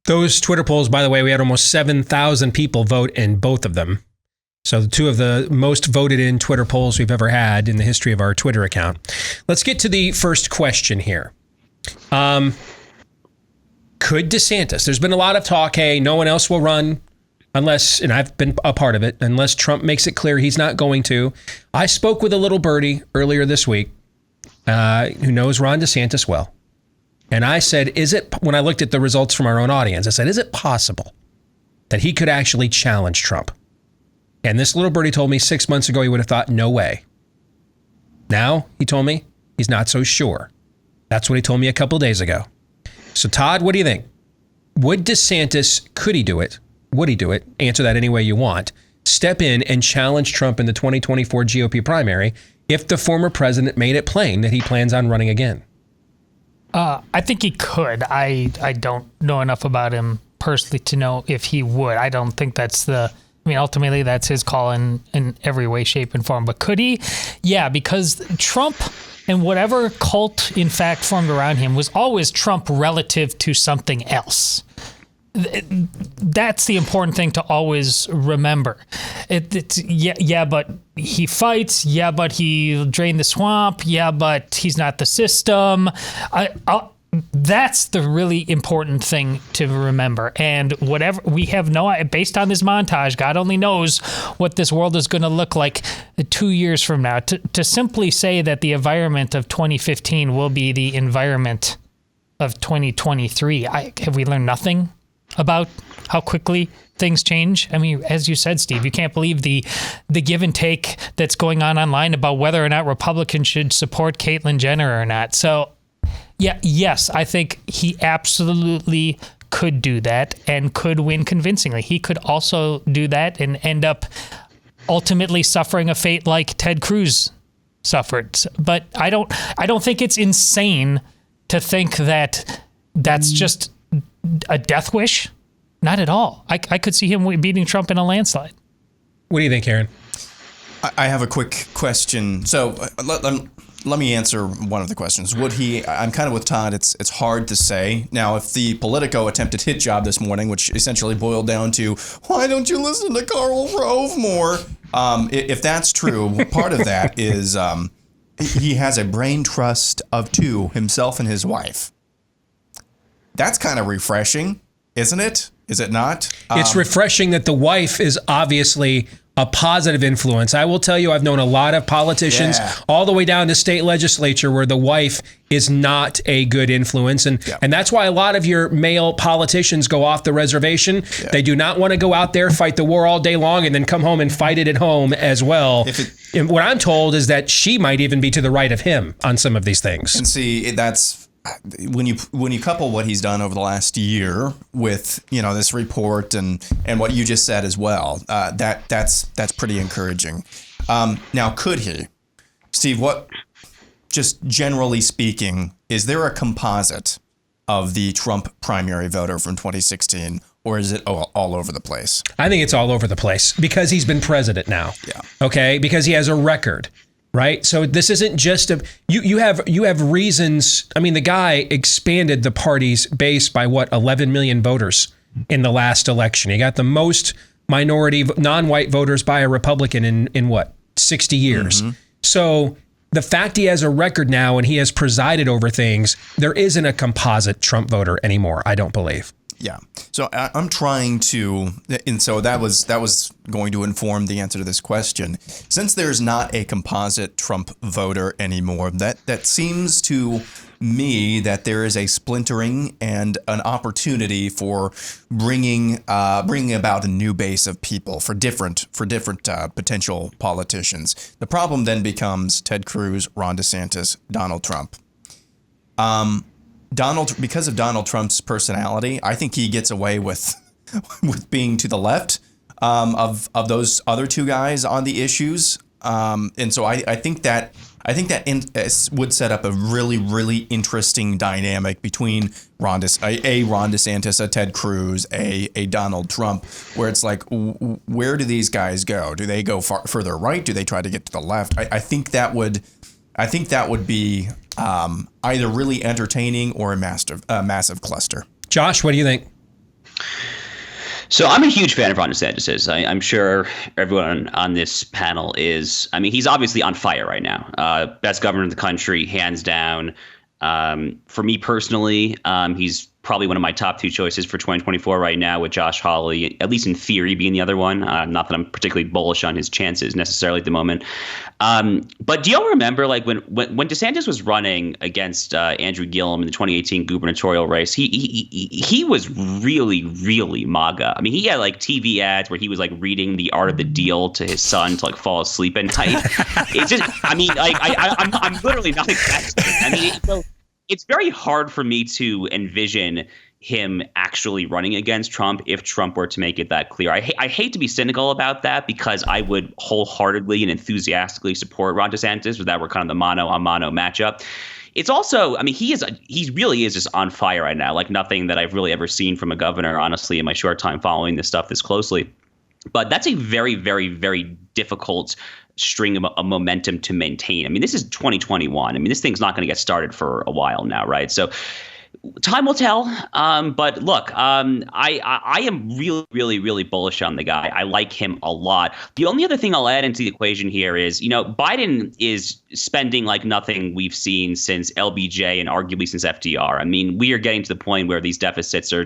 Speaker 1: Those Twitter polls, by the way, we had almost 7,000 people vote in both of them. So the two of the most voted in Twitter polls we've ever had in the history of our Twitter account. Let's get to the first question here. Could DeSantis, there's been a lot of talk, hey, no one else will run unless, and I've been a part of it, unless Trump makes it clear he's not going to. I spoke with a little birdie earlier this week who knows Ron DeSantis well. And I said, when I looked at the results from our own audience, I said, is it possible that he could actually challenge Trump? And this little birdie told me 6 months ago he would have thought, no way. Now, he told me he's not so sure. That's what he told me a couple days ago. So, Todd, what do you think? Could he do it? Would he do it? Answer that any way you want. Step in and challenge Trump in the 2024 GOP primary if the former president made it plain that he plans on running again.
Speaker 2: I think he could. I don't know enough about him personally to know if he would. I don't think ultimately that's his call in every way, shape, and form. But could he? Yeah, because Trump and whatever cult, in fact, formed around him was always Trump relative to something else. That's the important thing to always remember. But he fights. Yeah, but he drained the swamp. Yeah, but he's not the system. That's the really important thing to remember. And whatever we have based on this montage, God only knows what this world is going to look like 2 years from now. To simply say that the environment of 2015 will be the environment of 2023, have we learned nothing? about how quickly things change. I mean, as you said, Steve, you can't believe the give and take that's going on online about whether or not Republicans should support Caitlyn Jenner or not. So, yes, I think he absolutely could do that and could win convincingly. He could also do that and end up ultimately suffering a fate like Ted Cruz suffered. But I don't think it's insane to think that that's just a death wish. Not at all. I could see him beating Trump in a landslide.
Speaker 1: What do you think, Aaron?
Speaker 26: I have a quick question. So let me answer one of the questions. Would he? I'm kind of with Todd. It's hard to say. Now, if the Politico attempted hit job this morning, which essentially boiled down to why don't you listen to Karl Rove more? If that's true, part of that is he has a brain trust of two, himself and his wife. That's kind of refreshing, isn't it? Is it not?
Speaker 1: It's refreshing that the wife is obviously a positive influence. I will tell you, I've known a lot of politicians all the way down to state legislature where the wife is not a good influence. And that's why a lot of your male politicians go off the reservation. Yeah. They do not want to go out there, fight the war all day long, and then come home and fight it at home as well. And what I'm told is that she might even be to the right of him on some of these things.
Speaker 26: And see, that's when you couple what he's done over the last year with, you know, this report and what you just said as well, that's pretty encouraging. Now, could he, Steve? What, just generally speaking, is there a composite of the Trump primary voter from 2016, or is it all over the place?
Speaker 1: I think it's all over the place because he's been president now.
Speaker 26: Yeah.
Speaker 1: Okay, because he has a record. Right. So this isn't just you have reasons. I mean, the guy expanded the party's base by 11 million voters in the last election. He got the most minority non-white voters by a Republican in 60 years. Mm-hmm. So the fact he has a record now and he has presided over things, there isn't a composite Trump voter anymore, I don't believe.
Speaker 26: Yeah. So I'm trying to, and so that was going to inform the answer to this question. Since there's not a composite Trump voter anymore, that seems to me that there is a splintering and an opportunity for bringing about a new base of people for different potential politicians. The problem then becomes Ted Cruz, Ron DeSantis, Donald Trump. Because of Donald Trump's personality, I think he gets away with being to the left of those other two guys on the issues, and so I think that would set up a really, really interesting dynamic between Ron DeSantis, a Ted Cruz, a Donald Trump, where it's like, where do these guys go? Do they go further right? Do they try to get to the left? I think that would be either really entertaining or a massive cluster.
Speaker 1: Josh, what do you think?
Speaker 25: So I'm a huge fan of Ron DeSantis. I'm sure everyone on this panel is. I mean, he's obviously on fire right now. Best governor in the country, hands down. For me personally, he's probably one of my top two choices for 2024 right now, with Josh Hawley, at least in theory, being the other one. Not that I'm particularly bullish on his chances necessarily at the moment. But do y'all remember, like, when DeSantis was running against Andrew Gillum in the 2018 gubernatorial race, he was really, really MAGA. I mean, he had like TV ads where he was like reading The Art of the Deal to his son to like fall asleep at night. It's just, I mean, like, I'm literally not exaggerating. I mean, it's very hard for me to envision him actually running against Trump if Trump were to make it that clear. I hate to be cynical about that, because I would wholeheartedly and enthusiastically support Ron DeSantis if that were kind of the mano-a-mano matchup. It's also, I mean, he really is just on fire right now, like nothing that I've really ever seen from a governor, honestly, in my short time following this stuff this closely. But that's a very, very, very difficult string of momentum to maintain. I mean, this is 2021. I mean, this thing's not going to get started for a while now, right? So time will tell. But look, I am really, really, really bullish on the guy. I like him a lot. The only other thing I'll add into the equation here is, you know, Biden is spending like nothing we've seen since LBJ and arguably since FDR. I mean, we are getting to the point where these deficits are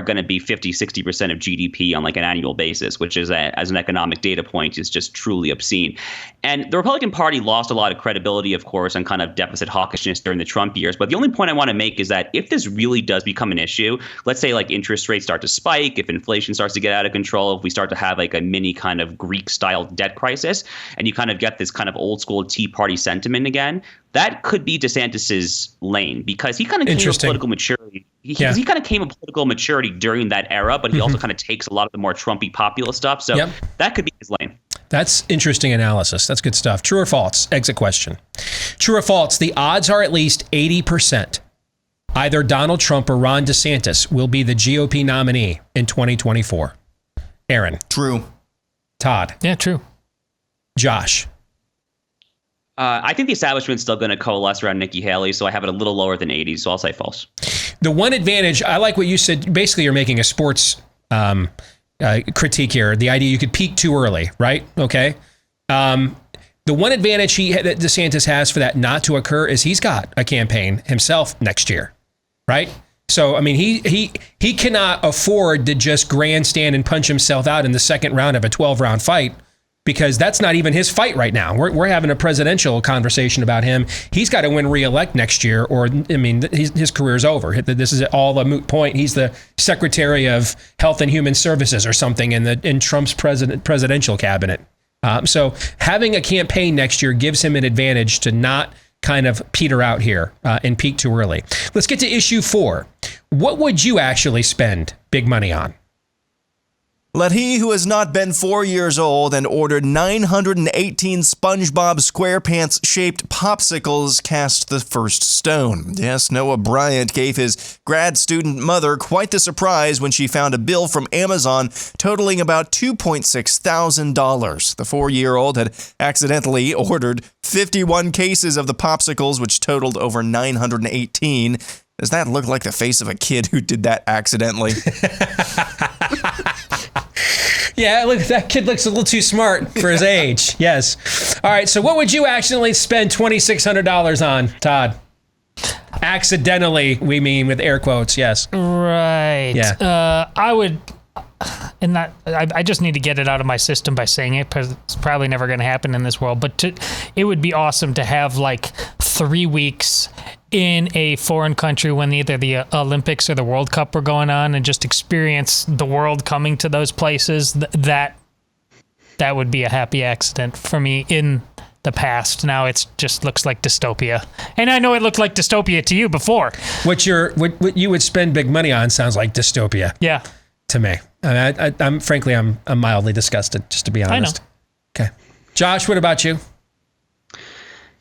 Speaker 25: going to be 50-60% of GDP on like an annual basis, which is as an economic data point is just truly obscene. And the Republican Party lost a lot of credibility, of course, on kind of deficit hawkishness during the Trump years. But the only point I want to make is that that if this really does become an issue, let's say like interest rates start to spike, if inflation starts to get out of control, if we start to have like a mini kind of Greek-style debt crisis, and you kind of get this kind of old school Tea Party sentiment again, that could be DeSantis's lane, because he kind of came to political maturity. He kind of came to political maturity during that era, but he also kind of takes a lot of the more Trumpy populist stuff. So that could be his lane.
Speaker 1: That's interesting analysis. That's good stuff. True or false? Exit question. True or false? The odds are at least 80%. Either Donald Trump or Ron DeSantis will be the GOP nominee in 2024. Aaron.
Speaker 26: True.
Speaker 1: Todd.
Speaker 2: Yeah, true.
Speaker 1: Josh.
Speaker 25: I think the establishment's still going to coalesce around Nikki Haley, so I have it a little lower than 80, so I'll say false.
Speaker 1: The one advantage, I like what you said. Basically, you're making a sports critique here. The idea you could peak too early, right? Okay. The one advantage that DeSantis has for that not to occur is he's got a campaign himself next year, right? So, I mean, he cannot afford to just grandstand and punch himself out in the second round of a 12-round fight, because that's not even his fight right now. We're having a presidential conversation about him. He's got to win re-elect next year, or, I mean, his career's over. This is all a moot point. He's the Secretary of Health and Human Services or something in Trump's presidential cabinet. So having a campaign next year gives him an advantage to not kind of peter out here and peak too early. Let's get to issue 4. What would you actually spend big money on?
Speaker 3: Let he who has not been 4 years old and ordered 918 SpongeBob SquarePants-shaped popsicles cast the first stone. Yes, Noah Bryant gave his grad student mother quite the surprise when she found a bill from Amazon totaling about $2,600. The 4-year-old had accidentally ordered 51 cases of the popsicles, which totaled over 918. Does that look like the face of a kid who did that accidentally?
Speaker 1: Yeah, look, that kid looks a little too smart for his age. Yes. All right, so what would you accidentally spend $2,600 on, Todd? Accidentally, we mean with air quotes, yes.
Speaker 2: Right.
Speaker 1: Yeah.
Speaker 2: I would, and that I just need to get it out of my system by saying it, because it's probably never going to happen in this world, but it would be awesome to have like 3 weeks in a foreign country when either the Olympics or the World Cup were going on, and just experience the world coming to those places. That would be a happy accident for me in the past. Now it just looks like dystopia, and I know it looked like dystopia to you before.
Speaker 1: What you would spend big money on sounds like dystopia.
Speaker 2: Yeah.
Speaker 1: To me, I'm frankly mildly disgusted, just to be honest. I know. Okay, Josh, what about you?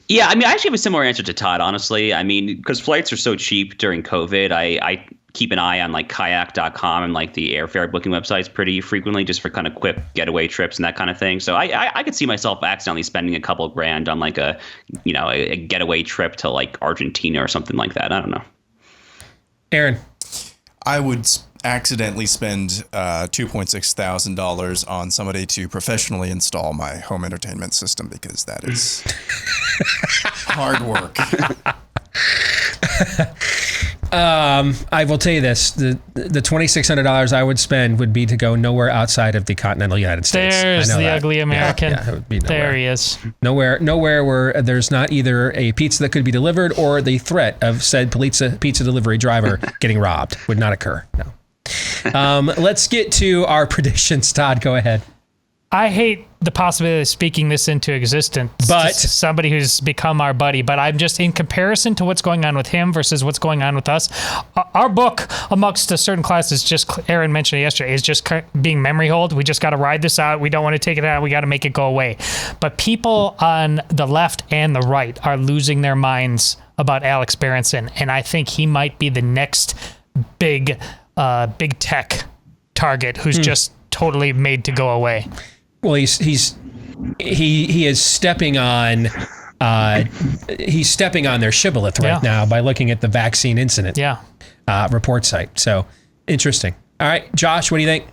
Speaker 25: Yeah, I mean, I actually have a similar answer to Todd, honestly. I mean, because flights are so cheap during COVID, I keep an eye on like kayak.com and like the airfare booking websites pretty frequently, just for kind of quick getaway trips and that kind of thing. So I could see myself accidentally spending a couple grand on like a getaway trip to like Argentina or something like that. I don't know.
Speaker 1: Aaron.
Speaker 26: I would accidentally spend $2,600 on somebody to professionally install my home entertainment system, because that is hard work.
Speaker 1: I will tell you this: the $2,600 I would spend would be to go nowhere outside of the continental United States.
Speaker 2: There's the ugly American.
Speaker 1: Yeah, it would be nowhere.
Speaker 2: There he is.
Speaker 1: Nowhere where there's not either a pizza that could be delivered or the threat of said pizza delivery driver getting robbed. Would not occur. No. Let's get to our predictions. Todd, go ahead.
Speaker 2: I hate the possibility of speaking this into existence,
Speaker 1: but
Speaker 2: somebody who's become our buddy. But I'm just, in comparison to what's going on with him versus what's going on with us, our book amongst a certain class is just, Aaron mentioned it yesterday, is just being memory hold. We just got to ride this out. We don't want to take it out. We got to make it go away. But people on the left and the right are losing their minds about Alex Berenson, and I think he might be the next big tech target who's just totally made to go away.
Speaker 1: Well, he is stepping on their shibboleth right now by looking at the vaccine incident report site. So interesting. All right, Josh, what do you think?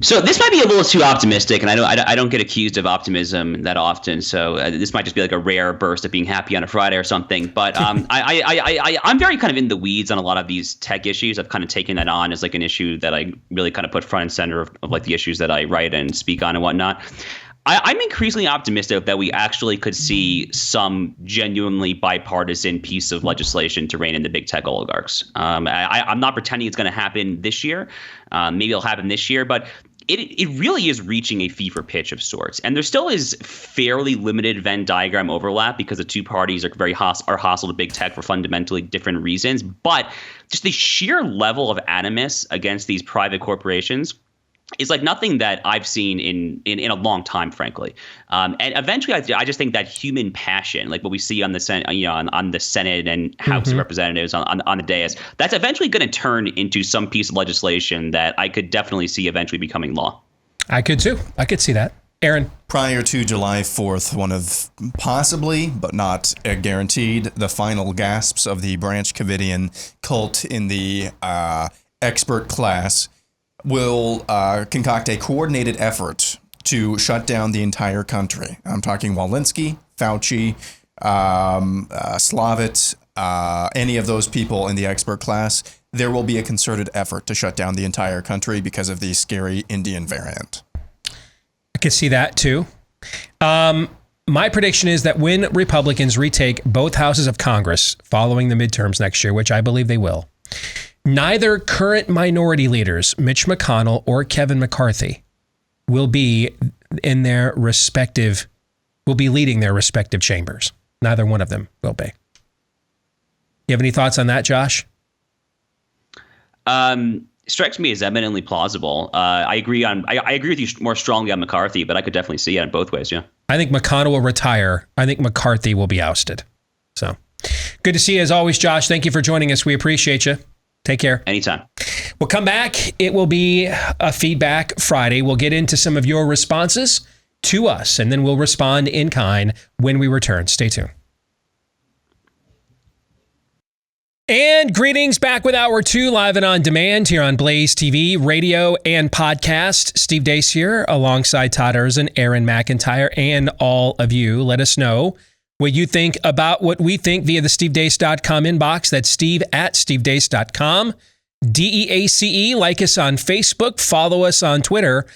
Speaker 25: So this might be a little too optimistic, and I don't get accused of optimism that often. So this might just be like a rare burst of being happy on a Friday or something. But I'm very kind of in the weeds on a lot of these tech issues. I've kind of taken that on as like an issue that I really kind of put front and center of like the issues that I write and speak on and whatnot. I'm increasingly optimistic that we actually could see some genuinely bipartisan piece of legislation to rein in the big tech oligarchs. I'm not pretending it's going to happen this year. Maybe it'll happen this year, but it really is reaching a fever pitch of sorts. And there still is fairly limited Venn diagram overlap because the two parties are hostile to big tech for fundamentally different reasons. But just the sheer level of animus against these private corporations is like nothing that I've seen in a long time, frankly. And eventually, I just think that human passion, like what we see on the Senate, on the Senate and House of Representatives on the dais, that's eventually going to turn into some piece of legislation that I could definitely see eventually becoming law.
Speaker 1: I could too. I could see that. Aaron.
Speaker 26: Prior to July 4th, one of possibly, but not guaranteed, the final gasps of the Branch Covidian cult in the expert class will concoct a coordinated effort to shut down the entire country. I'm talking Walensky, Fauci, Slavitt, any of those people in the expert class. There will be a concerted effort to shut down the entire country because of the scary Indian variant.
Speaker 1: I could see that too. My prediction is that when Republicans retake both houses of Congress following the midterms next year, which I believe they will, neither current minority leaders, Mitch McConnell or Kevin McCarthy, will be leading their respective chambers. Neither one of them will be. You have any thoughts on that, Josh?
Speaker 25: Strikes me as eminently plausible. I agree with you more strongly on McCarthy, but I could definitely see it in both ways. Yeah. I
Speaker 1: think McConnell will retire. I think McCarthy will be ousted. So good to see you as always, Josh. Thank you for joining us. We appreciate you. Take care.
Speaker 25: Anytime.
Speaker 1: We'll come back. It will be a Feedback Friday. We'll get into some of your responses to us, and then we'll respond in kind when we return. Stay tuned. And greetings, back with Hour 2, live and on demand here on Blaze TV, radio, and podcast. Steve Deace here, alongside Todd Erzin, Aaron McIntyre, and all of you. Let us know what you think about what we think via the stevedeace.com inbox. That's steve@stevedeace.com. DEACE. Like us on Facebook. Follow us on Twitter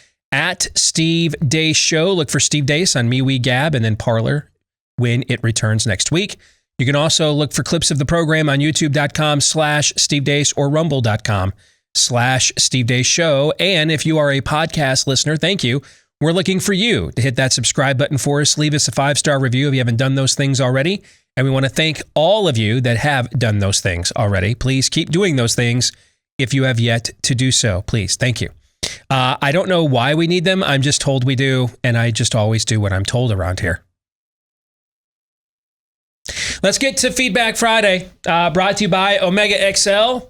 Speaker 1: @Steve Deace Show. Look for Steve Deace on MeWeGab and then Parler when it returns next week. You can also look for clips of the program on youtube.com/Steve Deace or rumble.com/Steve Deace Show. And if you are a podcast listener, thank you. We're looking for you to hit that subscribe button for us. Leave us a 5-star review if you haven't done those things already. And we want to thank all of you that have done those things already. Please keep doing those things if you have yet to do so. Please. Thank you. I don't know why we need them. I'm just told we do. And I just always do what I'm told around here. Let's get to Feedback Friday, brought to you by Omega XL.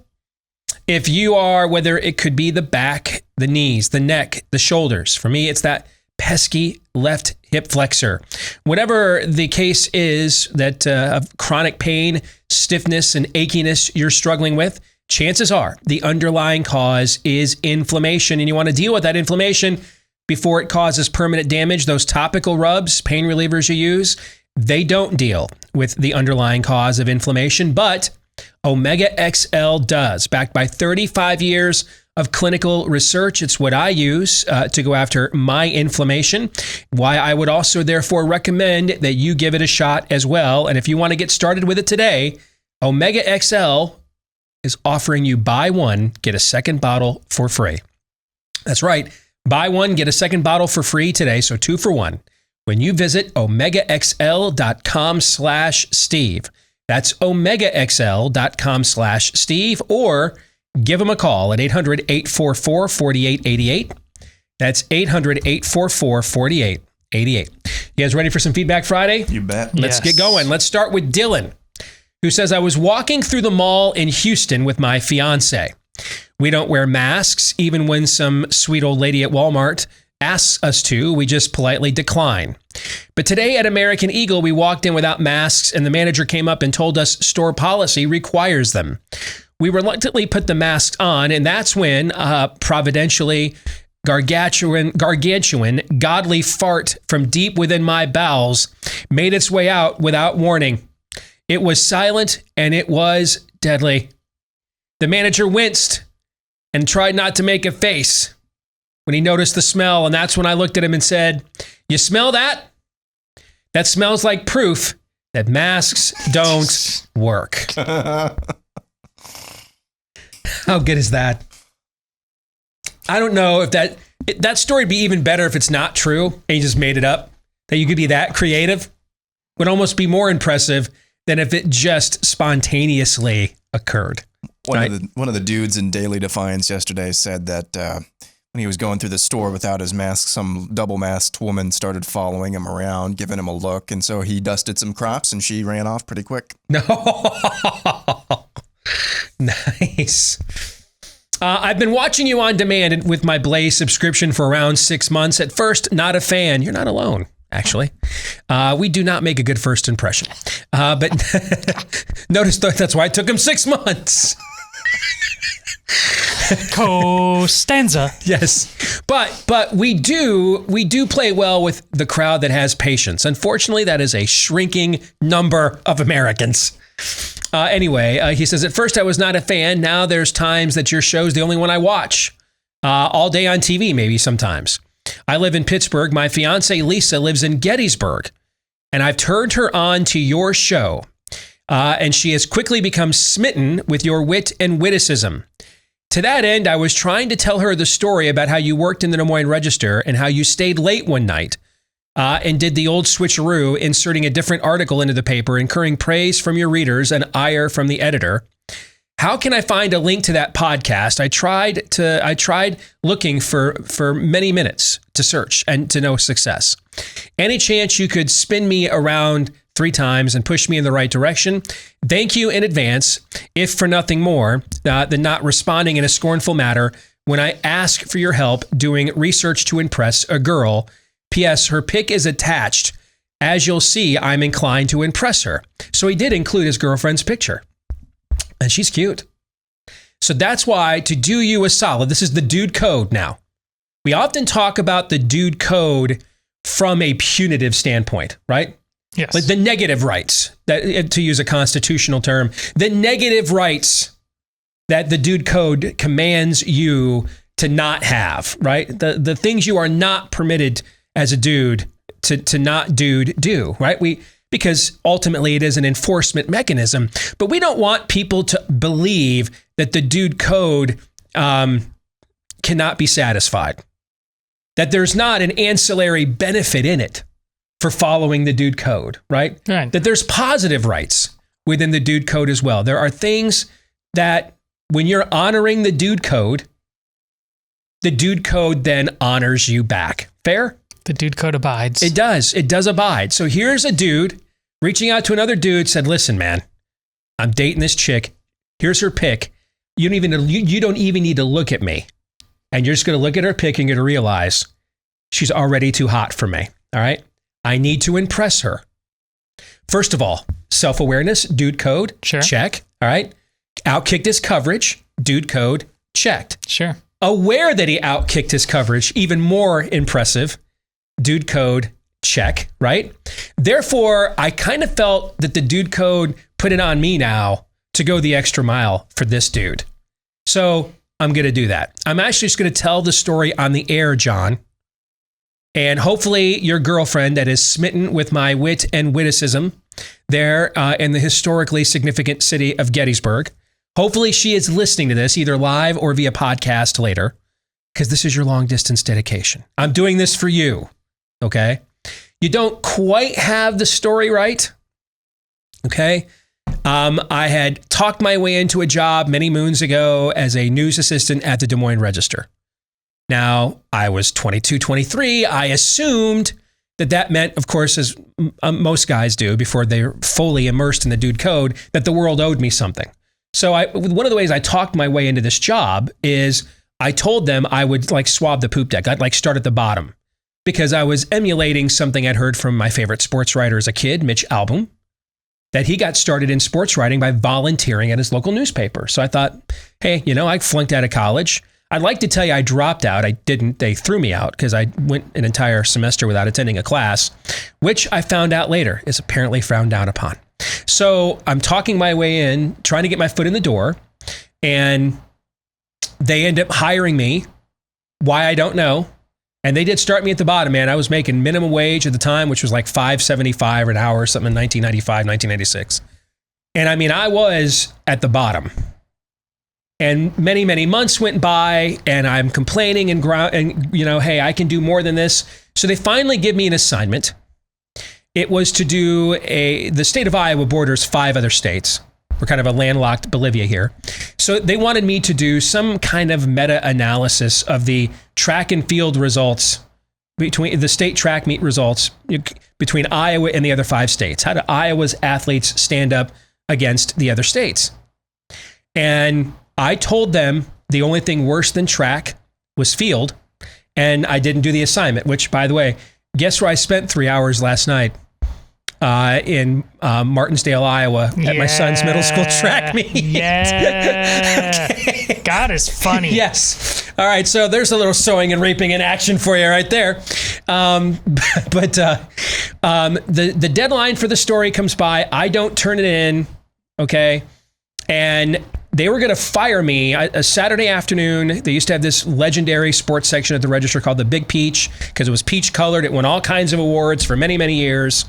Speaker 1: If you are, whether it could be the back, the knees, the neck, the shoulders, for me, it's that pesky left hip flexor. Whatever the case is that of chronic pain, stiffness, and achiness you're struggling with, chances are the underlying cause is inflammation, and you want to deal with that inflammation before it causes permanent damage. Those topical rubs, pain relievers you use, they don't deal with the underlying cause of inflammation, but Omega XL does. Backed by 35 years of clinical research, it's what I use to go after my inflammation. Why I would also therefore recommend that you give it a shot as well. And if you want to get started with it today, Omega XL is offering you buy one, get a second bottle for free. That's right. Buy one, get a second bottle for free today. So 2 for 1. When you visit omegaxl.com/Steve. That's omegaxl.com/Steve, or give them a call at 800-844-4888. That's 800-844-4888. You guys ready for some Feedback Friday?
Speaker 26: You bet.
Speaker 1: Let's get going. Let's start with Dylan, who says, I was walking through the mall in Houston with my fiance. We don't wear masks, even when some sweet old lady at Walmart asks us to, we just politely decline. But today at American Eagle, we walked in without masks, and the manager came up and told us store policy requires them. We reluctantly put the masks on, and that's when providentially gargantuan godly fart from deep within my bowels made its way out without warning. It was silent, and it was deadly. The manager winced and tried not to make a face. when he noticed the smell. And that's when I looked at him and said, you smell that? That smells like proof that masks don't work. How good is that? I don't know if that story would be even better if it's not true and you just made it up. That you could be that creative would almost be more impressive than if it just spontaneously occurred.
Speaker 26: One of the dudes in Daily Defiance yesterday said that when he was going through the store without his mask, some double-masked woman started following him around, giving him a look, and so he dusted some crops and she ran off pretty quick.
Speaker 1: No. Nice. I've been watching you on demand with my Blaze subscription for around 6 months. At first, not a fan. You're not alone, actually. We do not make a good first impression. But notice that's why it took him 6 months.
Speaker 2: Costanza.
Speaker 1: Yes. But we do play well with the crowd that has patience. Unfortunately, that is a shrinking number of Americans. Anyway, he says, at first I was not a fan. Now there's times that your show's the only one I watch. All day on TV, maybe sometimes. I live in Pittsburgh. My fiance, Lisa, lives in Gettysburg. And I've turned her on to your show. And she has quickly become smitten with your wit and witticism. To that end, I was trying to tell her the story about how you worked in the Des Moines Register and how you stayed late one night and did the old switcheroo, inserting a different article into the paper, incurring praise from your readers and ire from the editor. How can I find a link to that podcast? I tried looking for many minutes to search and to no success. Any chance you could spin me around 3 times and push me in the right direction? Thank you in advance, if for nothing more than not responding in a scornful manner when I ask for your help doing research to impress a girl. P.S. Her pic is attached. As you'll see, I'm inclined to impress her. So he did include his girlfriend's picture. And she's cute. So that's why, to do you a solid, this is the dude code now. We often talk about the dude code from a punitive standpoint, right?
Speaker 2: Yes.
Speaker 1: Like the negative rights, that, to use a constitutional term, the negative rights that the dude code commands you to not have, right? The things you are not permitted as a dude to not do, right? Because ultimately it is an enforcement mechanism, but we don't want people to believe that the dude code cannot be satisfied, that there's not an ancillary benefit in it for following the dude code, right?
Speaker 2: Right.
Speaker 1: That there's positive rights within the dude code as well. There are things that when you're honoring the dude code then honors you back. Fair?
Speaker 2: The dude code abides.
Speaker 1: It does. It does abide. So here's a dude reaching out to another dude, said, listen, man, I'm dating this chick. Here's her pic. You don't even need to look at me. And you're just going to look at her pic and you're going to realize she's already too hot for me. All right. I need to impress her. First of all, self-awareness, dude code,
Speaker 2: sure.
Speaker 1: Check. All right. Outkicked his coverage, dude code, checked.
Speaker 2: Sure.
Speaker 1: Aware that he outkicked his coverage, even more impressive, dude code, check, right? Therefore, I kind of felt that the dude code put it on me now to go the extra mile for this dude. So I'm going to do that. I'm actually just going to tell the story on the air, John. And hopefully your girlfriend that is smitten with my wit and witticism there in the historically significant city of Gettysburg, hopefully she is listening to this either live or via podcast later, because this is your long distance dedication. I'm doing this for you. Okay. You don't quite have the story right. Okay. I had talked my way into a job many moons ago as a news assistant at the Des Moines Register. Now, I was 22, 23. I assumed that meant, of course, as most guys do before they're fully immersed in the dude code, that the world owed me something. So one of the ways I talked my way into this job is I told them I would like swab the poop deck. I'd like start at the bottom because I was emulating something I'd heard from my favorite sports writer as a kid, Mitch Albom, that he got started in sports writing by volunteering at his local newspaper. So I thought, hey, I flunked out of college. I'd like to tell you I dropped out. I didn't. They threw me out because I went an entire semester without attending a class, which I found out later is apparently frowned down upon. So I'm talking my way in, trying to get my foot in the door, and they end up hiring me Why, I don't know. And they did start me at the bottom, man. I was making minimum wage at the time, which was like $5.75 an hour or something in 1995, 1996. And I mean, I was at the bottom. And many, many months went by, and I'm complaining and hey, I can do more than this. So they finally give me an assignment. It was to do the state of Iowa borders 5 other states. We're kind of a landlocked Bolivia here. So they wanted me to do some kind of meta-analysis of the track and field results between the state track meet results between Iowa and the other 5 states. How do Iowa's athletes stand up against the other states? And I told them the only thing worse than track was field, and I didn't do the assignment, which, by the way, guess where I spent 3 hours last night? In Martinsdale, Iowa, at my son's middle school track meet.
Speaker 2: Yeah.
Speaker 1: Okay.
Speaker 2: God is funny.
Speaker 1: Yes. All right. So there's a little sowing and reaping in action for you right there. The deadline for the story comes by. I don't turn it in. Okay. And they were going to fire me a Saturday afternoon. They used to have this legendary sports section at the Register called the Big Peach, because it was peach colored. It won all kinds of awards for many, many years.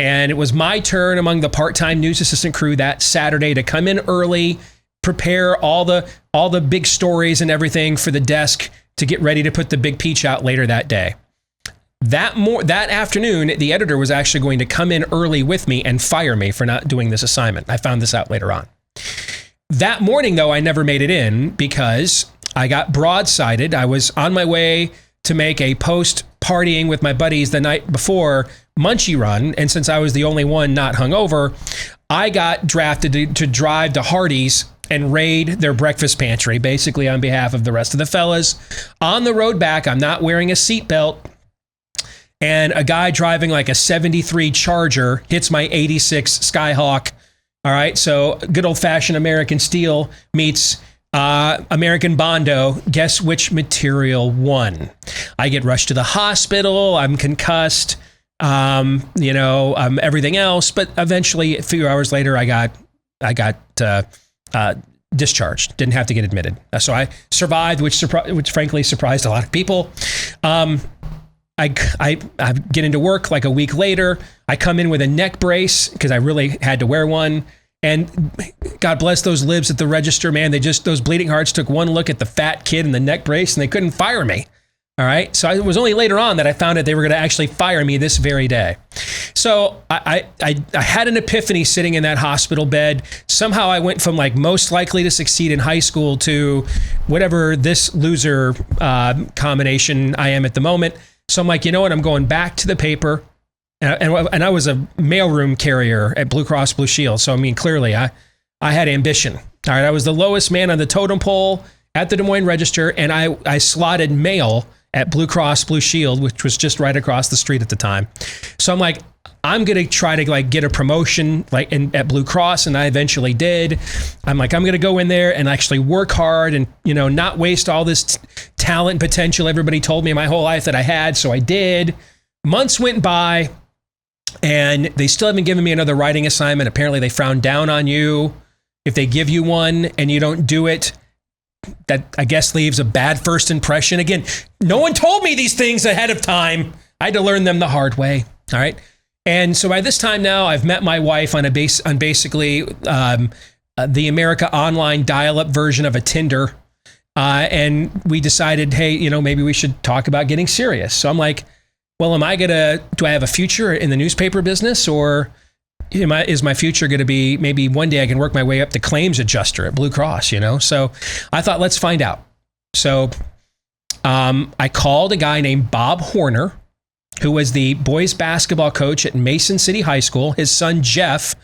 Speaker 1: And it was my turn among the part-time news assistant crew that Saturday to come in early, prepare all the big stories and everything for the desk to get ready to put the Big Peach out later that day. That afternoon, the editor was actually going to come in early with me and fire me for not doing this assignment. I found this out later on. That morning, though, I never made it in because I got broadsided. I was on my way to make a post partying with my buddies the night before munchie run, and since I was the only one not hungover, I got drafted to drive to Hardee's and raid their breakfast pantry, basically on behalf of the rest of the fellas. On the road back, I'm not wearing a seatbelt, and a guy driving like a 73 Charger hits my 86 Skyhawk. All right, so good old-fashioned American steel meets American Bondo. Guess which material won? I get rushed to the hospital. I'm concussed. Everything else. But eventually, a few hours later, I got discharged. Didn't have to get admitted. So I survived, which frankly surprised a lot of people. I get into work like a week later. I come in with a neck brace because I really had to wear one. And God bless those libs at the Register, man. Those bleeding hearts took one look at the fat kid in the neck brace and they couldn't fire me. All right. So it was only later on that I found out they were going to actually fire me this very day. So I had an epiphany sitting in that hospital bed. Somehow I went from like most likely to succeed in high school to whatever this loser combination I am at the moment. So I'm like, you know what? I'm going back to the paper. And I was a mailroom carrier at Blue Cross Blue Shield. So, I mean, clearly I had ambition. All right. I was the lowest man on the totem pole at the Des Moines Register. And I slotted mail at Blue Cross Blue Shield, which was just right across the street at the time. So I'm like, I'm going to try to like get a promotion like at Blue Cross. And I eventually did. I'm like, I'm going to go in there and actually work hard and, not waste all this talent potential everybody told me my whole life that I had. So I did. Months went by. And they still haven't given me another writing assignment. Apparently they frown down on you if they give you one and you don't do it. That, I guess, leaves a bad first impression. Again, no one told me these things ahead of time. I had to learn them the hard way. All right. And so by this time now, I've met my wife on basically the America Online dial-up version of a Tinder. And we decided, hey, maybe we should talk about getting serious. So I'm like, well, do I have a future in the newspaper business, or is my future going to be maybe one day I can work my way up to claims adjuster at Blue Cross, So I thought, let's find out. So I called a guy named Bob Horner, who was the boys basketball coach at Mason City High School. His son, Jeff,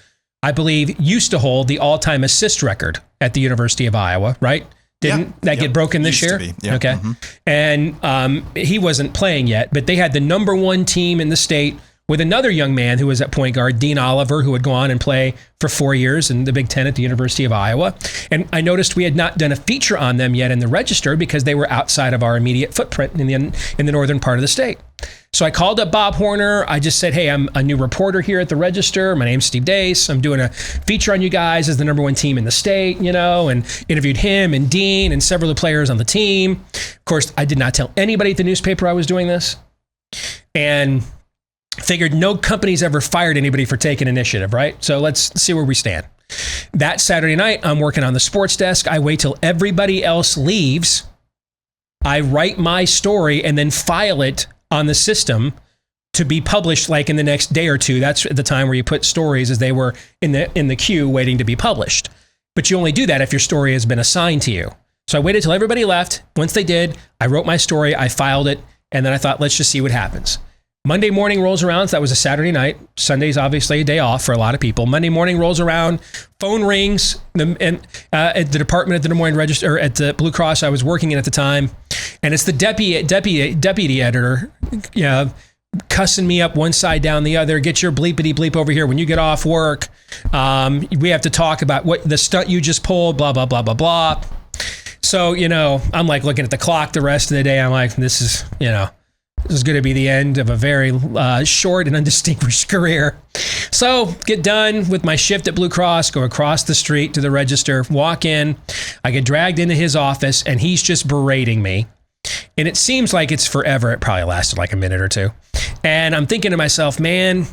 Speaker 1: I believe, used to hold the all-time assist record at the University of Iowa, right? Didn't that get broken this year?
Speaker 26: Yeah.
Speaker 1: Okay. Mm-hmm. And he wasn't playing yet, but they had the number 1 team in the state with another young man who was at point guard, Dean Oliver, who would go on and play for 4 years in the Big Ten at the University of Iowa. And I noticed we had not done a feature on them yet in the Register because they were outside of our immediate footprint in the northern part of the state. So I called up Bob Horner. I just said, hey, I'm a new reporter here at the Register. My name's Steve Deace. I'm doing a feature on you guys as the number one team in the state, and interviewed him and Dean and several of the players on the team. Of course, I did not tell anybody at the newspaper I was doing this. And figured no company's ever fired anybody for taking initiative, right? So let's see where we stand. That Saturday night, I'm working on the sports desk. I wait till everybody else leaves. I write my story and then file it on the system to be published like in the next day or two. That's the time where you put stories as they were in the queue waiting to be published. But you only do that if your story has been assigned to you. So I waited till everybody left. Once they did, I wrote my story, I filed it, and then I thought, let's just see what happens. Monday morning rolls around. So that was a Saturday night. Sunday's obviously a day off for a lot of people. Monday morning rolls around. Phone rings. At the department at the Des Moines Register, or at the Blue Cross I was working in at the time, and it's the deputy editor, cussing me up one side down the other. Get your bleepity bleep over here when you get off work. We have to talk about what the stunt you just pulled. Blah blah blah blah blah. So I'm like looking at the clock the rest of the day. I'm like, this is going to be the end of a very short and undistinguished career. So get done with my shift at Blue Cross, go across the street to the Register, walk in. I get dragged into his office, and he's just berating me. And it seems like it's forever. It probably lasted like a minute or two. And I'm thinking to myself, man,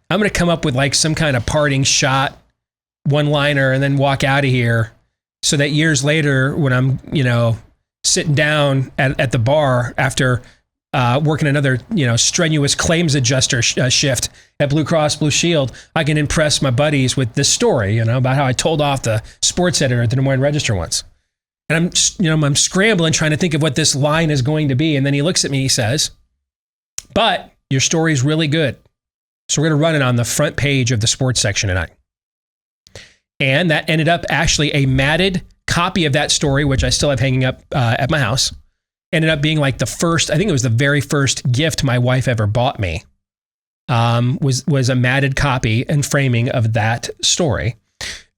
Speaker 1: I'm going to come up with like some kind of parting shot, one-liner, and then walk out of here so that years later when I'm, sitting down at the bar after working another, strenuous claims adjuster shift at Blue Cross Blue Shield, I can impress my buddies with this story, about how I told off the sports editor at the Des Moines Register once. And I'm scrambling trying to think of what this line is going to be. And then he looks at me, he says, but your story is really good. So we're going to run it on the front page of the sports section tonight. And that ended up actually a matted copy of that story, which I still have hanging up at my house. Ended up being like the very first gift my wife ever bought me. Was a matted copy and framing of that story.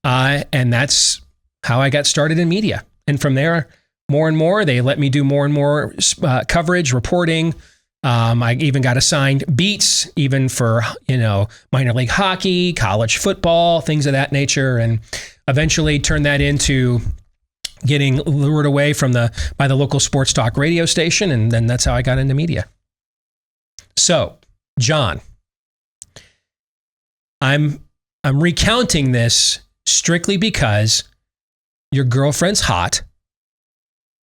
Speaker 1: And that's how I got started in media. And from there, more and more, they let me do more and more coverage, reporting. I even got assigned beats, even for, minor league hockey, college football, things of that nature. And eventually turned that into getting lured away by the local sports talk radio station. And then that's how I got into media. So, John, I'm recounting this strictly because your girlfriend's hot.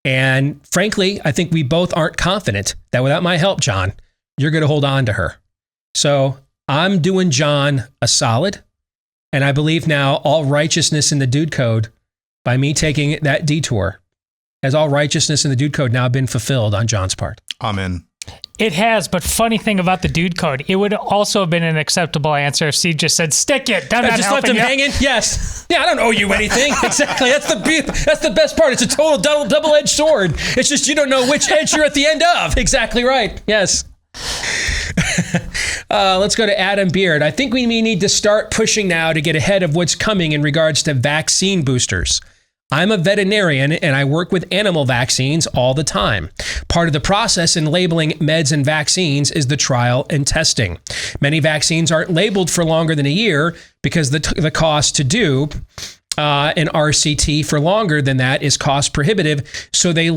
Speaker 1: And frankly, I think we both aren't confident that without my help, John, you're going to hold on to her. So I'm doing John a solid. And I believe now all righteousness in the dude code, by me taking that detour, has all righteousness in the dude code now been fulfilled on John's part.
Speaker 26: Amen.
Speaker 2: It has, but funny thing about the dude code, it would also have been an acceptable answer if Steve just said, stick it.
Speaker 1: I just left him hanging? Yes. Yeah, I don't owe you anything. Exactly. That's the best part. It's a total double-edged sword. It's just you don't know which edge you're at the end of. Exactly right. Yes. Let's go to Adam Beard. I think we need to start pushing now to get ahead of what's coming in regards to vaccine boosters. I'm a veterinarian and I work with animal vaccines all the time. Part of the process in labeling meds and vaccines is the trial and testing. Many vaccines aren't labeled for longer than a year because the cost to do an RCT for longer than that is cost prohibitive. So they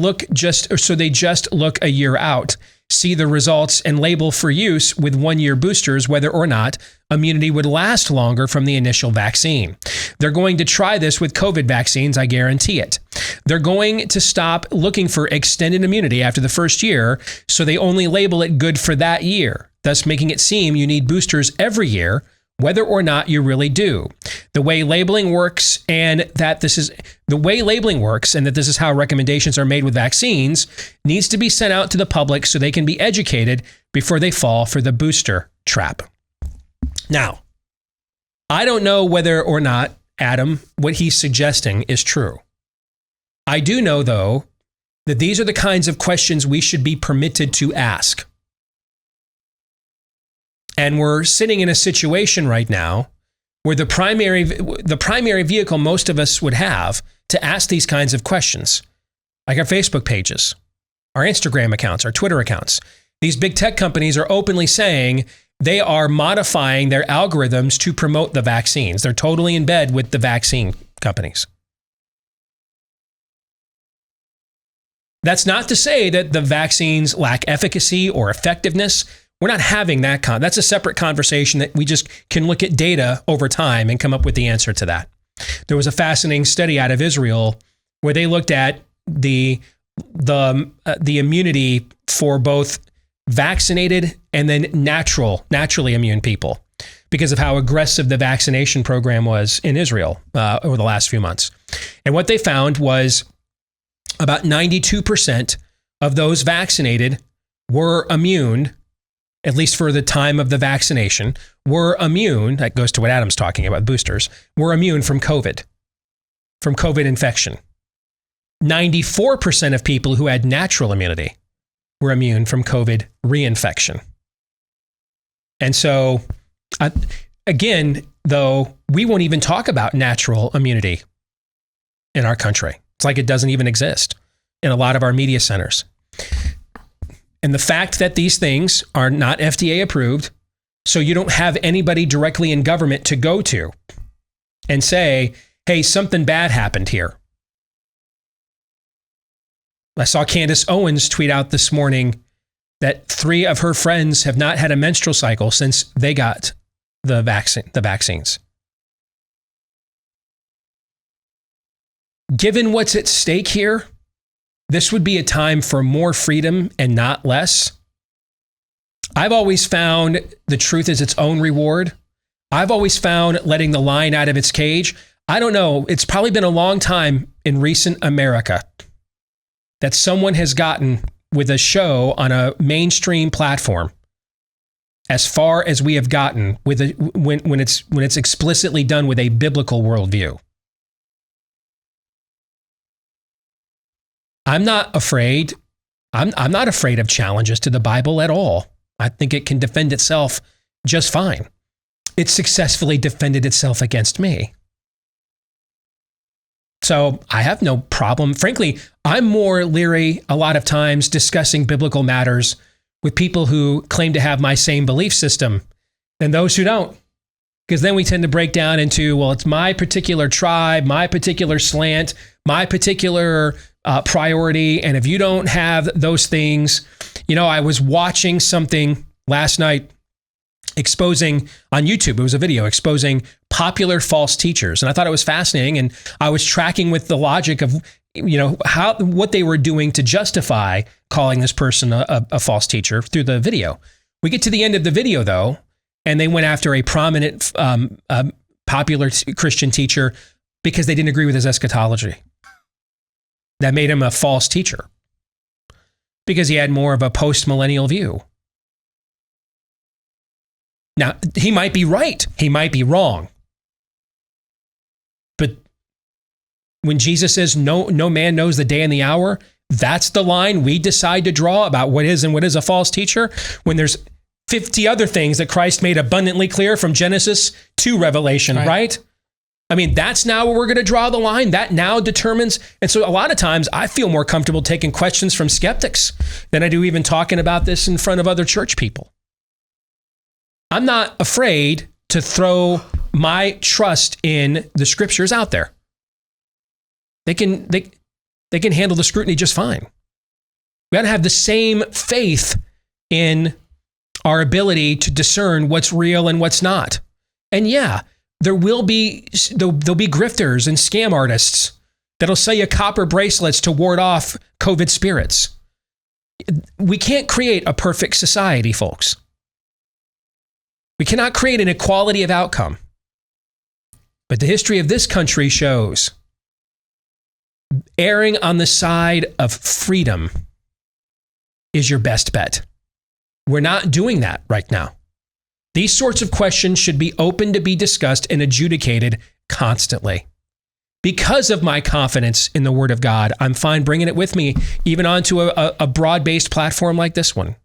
Speaker 1: just look a year out. See the results and label for use with 1-year boosters whether or not immunity would last longer from the initial vaccine. They're going to try this with COVID vaccines, I guarantee it. They're going to stop looking for extended immunity after the first year, so they only label it good for that year, thus making it seem you need boosters every year, whether or not you really do. The way labeling works and that this is how recommendations are made with vaccines needs to be sent out to the public so they can be educated before they fall for the booster trap. Now, I don't know whether or not, Adam, what he's suggesting is true. I do know, though, that these are the kinds of questions we should be permitted to ask. And we're sitting in a situation right now where the primary vehicle most of us would have to ask these kinds of questions, like our Facebook pages, our Instagram accounts, our Twitter accounts. These big tech companies are openly saying they are modifying their algorithms to promote the vaccines. They're totally in bed with the vaccine companies. That's not to say that the vaccines lack efficacy or effectiveness. We're not having that. That's a separate conversation that we just can look at data over time and come up with the answer to that. There was a fascinating study out of Israel where they looked at the immunity for both vaccinated and then naturally immune people because of how aggressive the vaccination program was in Israel over the last few months. And what they found was about 92% of those vaccinated were immune, at least for the time of the vaccination, were immune. That goes to what Adam's talking about, boosters, were immune from COVID infection. 94% of people who had natural immunity were immune from COVID reinfection. And so, again, though, we won't even talk about natural immunity in our country. It's like it doesn't even exist in a lot of our media centers. And the fact that these things are not FDA approved, so you don't have anybody directly in government to go to and say, hey, something bad happened here. I saw Candace Owens tweet out this morning that 3 of her friends have not had a menstrual cycle since they got the vaccines. Given what's at stake here, this would be a time for more freedom and not less. I've always found the truth is its own reward. I've always found letting the lion out of its cage. I don't know. It's probably been a long time in recent America that someone has gotten with a show on a mainstream platform as far as we have gotten with when it's explicitly done with a biblical worldview. I'm not afraid. I'm not afraid of challenges to the Bible at all. I think it can defend itself just fine. It successfully defended itself against me. So I have no problem. Frankly, I'm more leery a lot of times discussing biblical matters with people who claim to have my same belief system than those who don't. Because then we tend to break down into, well, it's my particular tribe, my particular slant, my particular priority. And if you don't have those things, I was watching something last night exposing on YouTube. It was a video exposing popular false teachers. And I thought it was fascinating. And I was tracking with the logic of, what they were doing to justify calling this person a false teacher through the video. We get to the end of the video, though, and they went after a prominent, popular Christian teacher because they didn't agree with his eschatology. That made him a false teacher because he had more of a post-millennial view. Now, he might be right. He might be wrong. But when Jesus says no man knows the day and the hour, that's the line we decide to draw about what is and what is a false teacher, when there's 50 other things that Christ made abundantly clear from Genesis to Revelation, right? I mean, that's now where we're going to draw the line. That now determines. And so a lot of times I feel more comfortable taking questions from skeptics than I do even talking about this in front of other church people. I'm not afraid to throw my trust in the scriptures out there. They can handle the scrutiny just fine. We got to have the same faith in our ability to discern what's real and what's not. And yeah, there'll be grifters and scam artists that'll sell you copper bracelets to ward off COVID spirits. We can't create a perfect society, folks. We cannot create an equality of outcome. But the history of this country shows erring on the side of freedom is your best bet. We're not doing that right now. These sorts of questions should be open to be discussed and adjudicated constantly. Because of my confidence in the Word of God, I'm fine bringing it with me, even onto a broad-based platform like this one.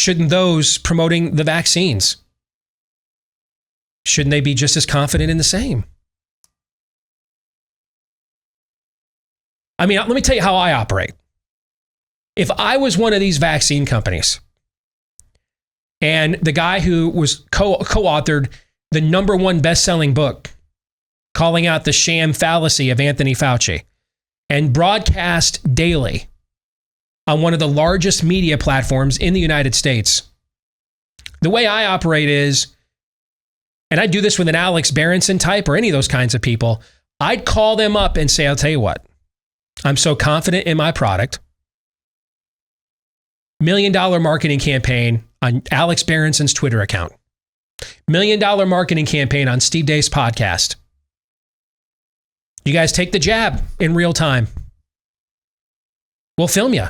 Speaker 1: shouldn't those promoting the vaccines, shouldn't they be just as confident in the same? I mean, let me tell you how I operate. If I was one of these vaccine companies and the guy who was co-authored the #1 best-selling book calling out the sham fallacy of Anthony Fauci and broadcast daily on one of the largest media platforms in the United States, the way I operate is, and I do this with an Alex Berenson type or any of those kinds of people, I'd call them up and say, I'll tell you what, I'm so confident in my product. $1 million marketing campaign on Alex Berenson's Twitter account. $1 million marketing campaign on Steve Deace podcast. You guys take the jab in real time. We'll film you.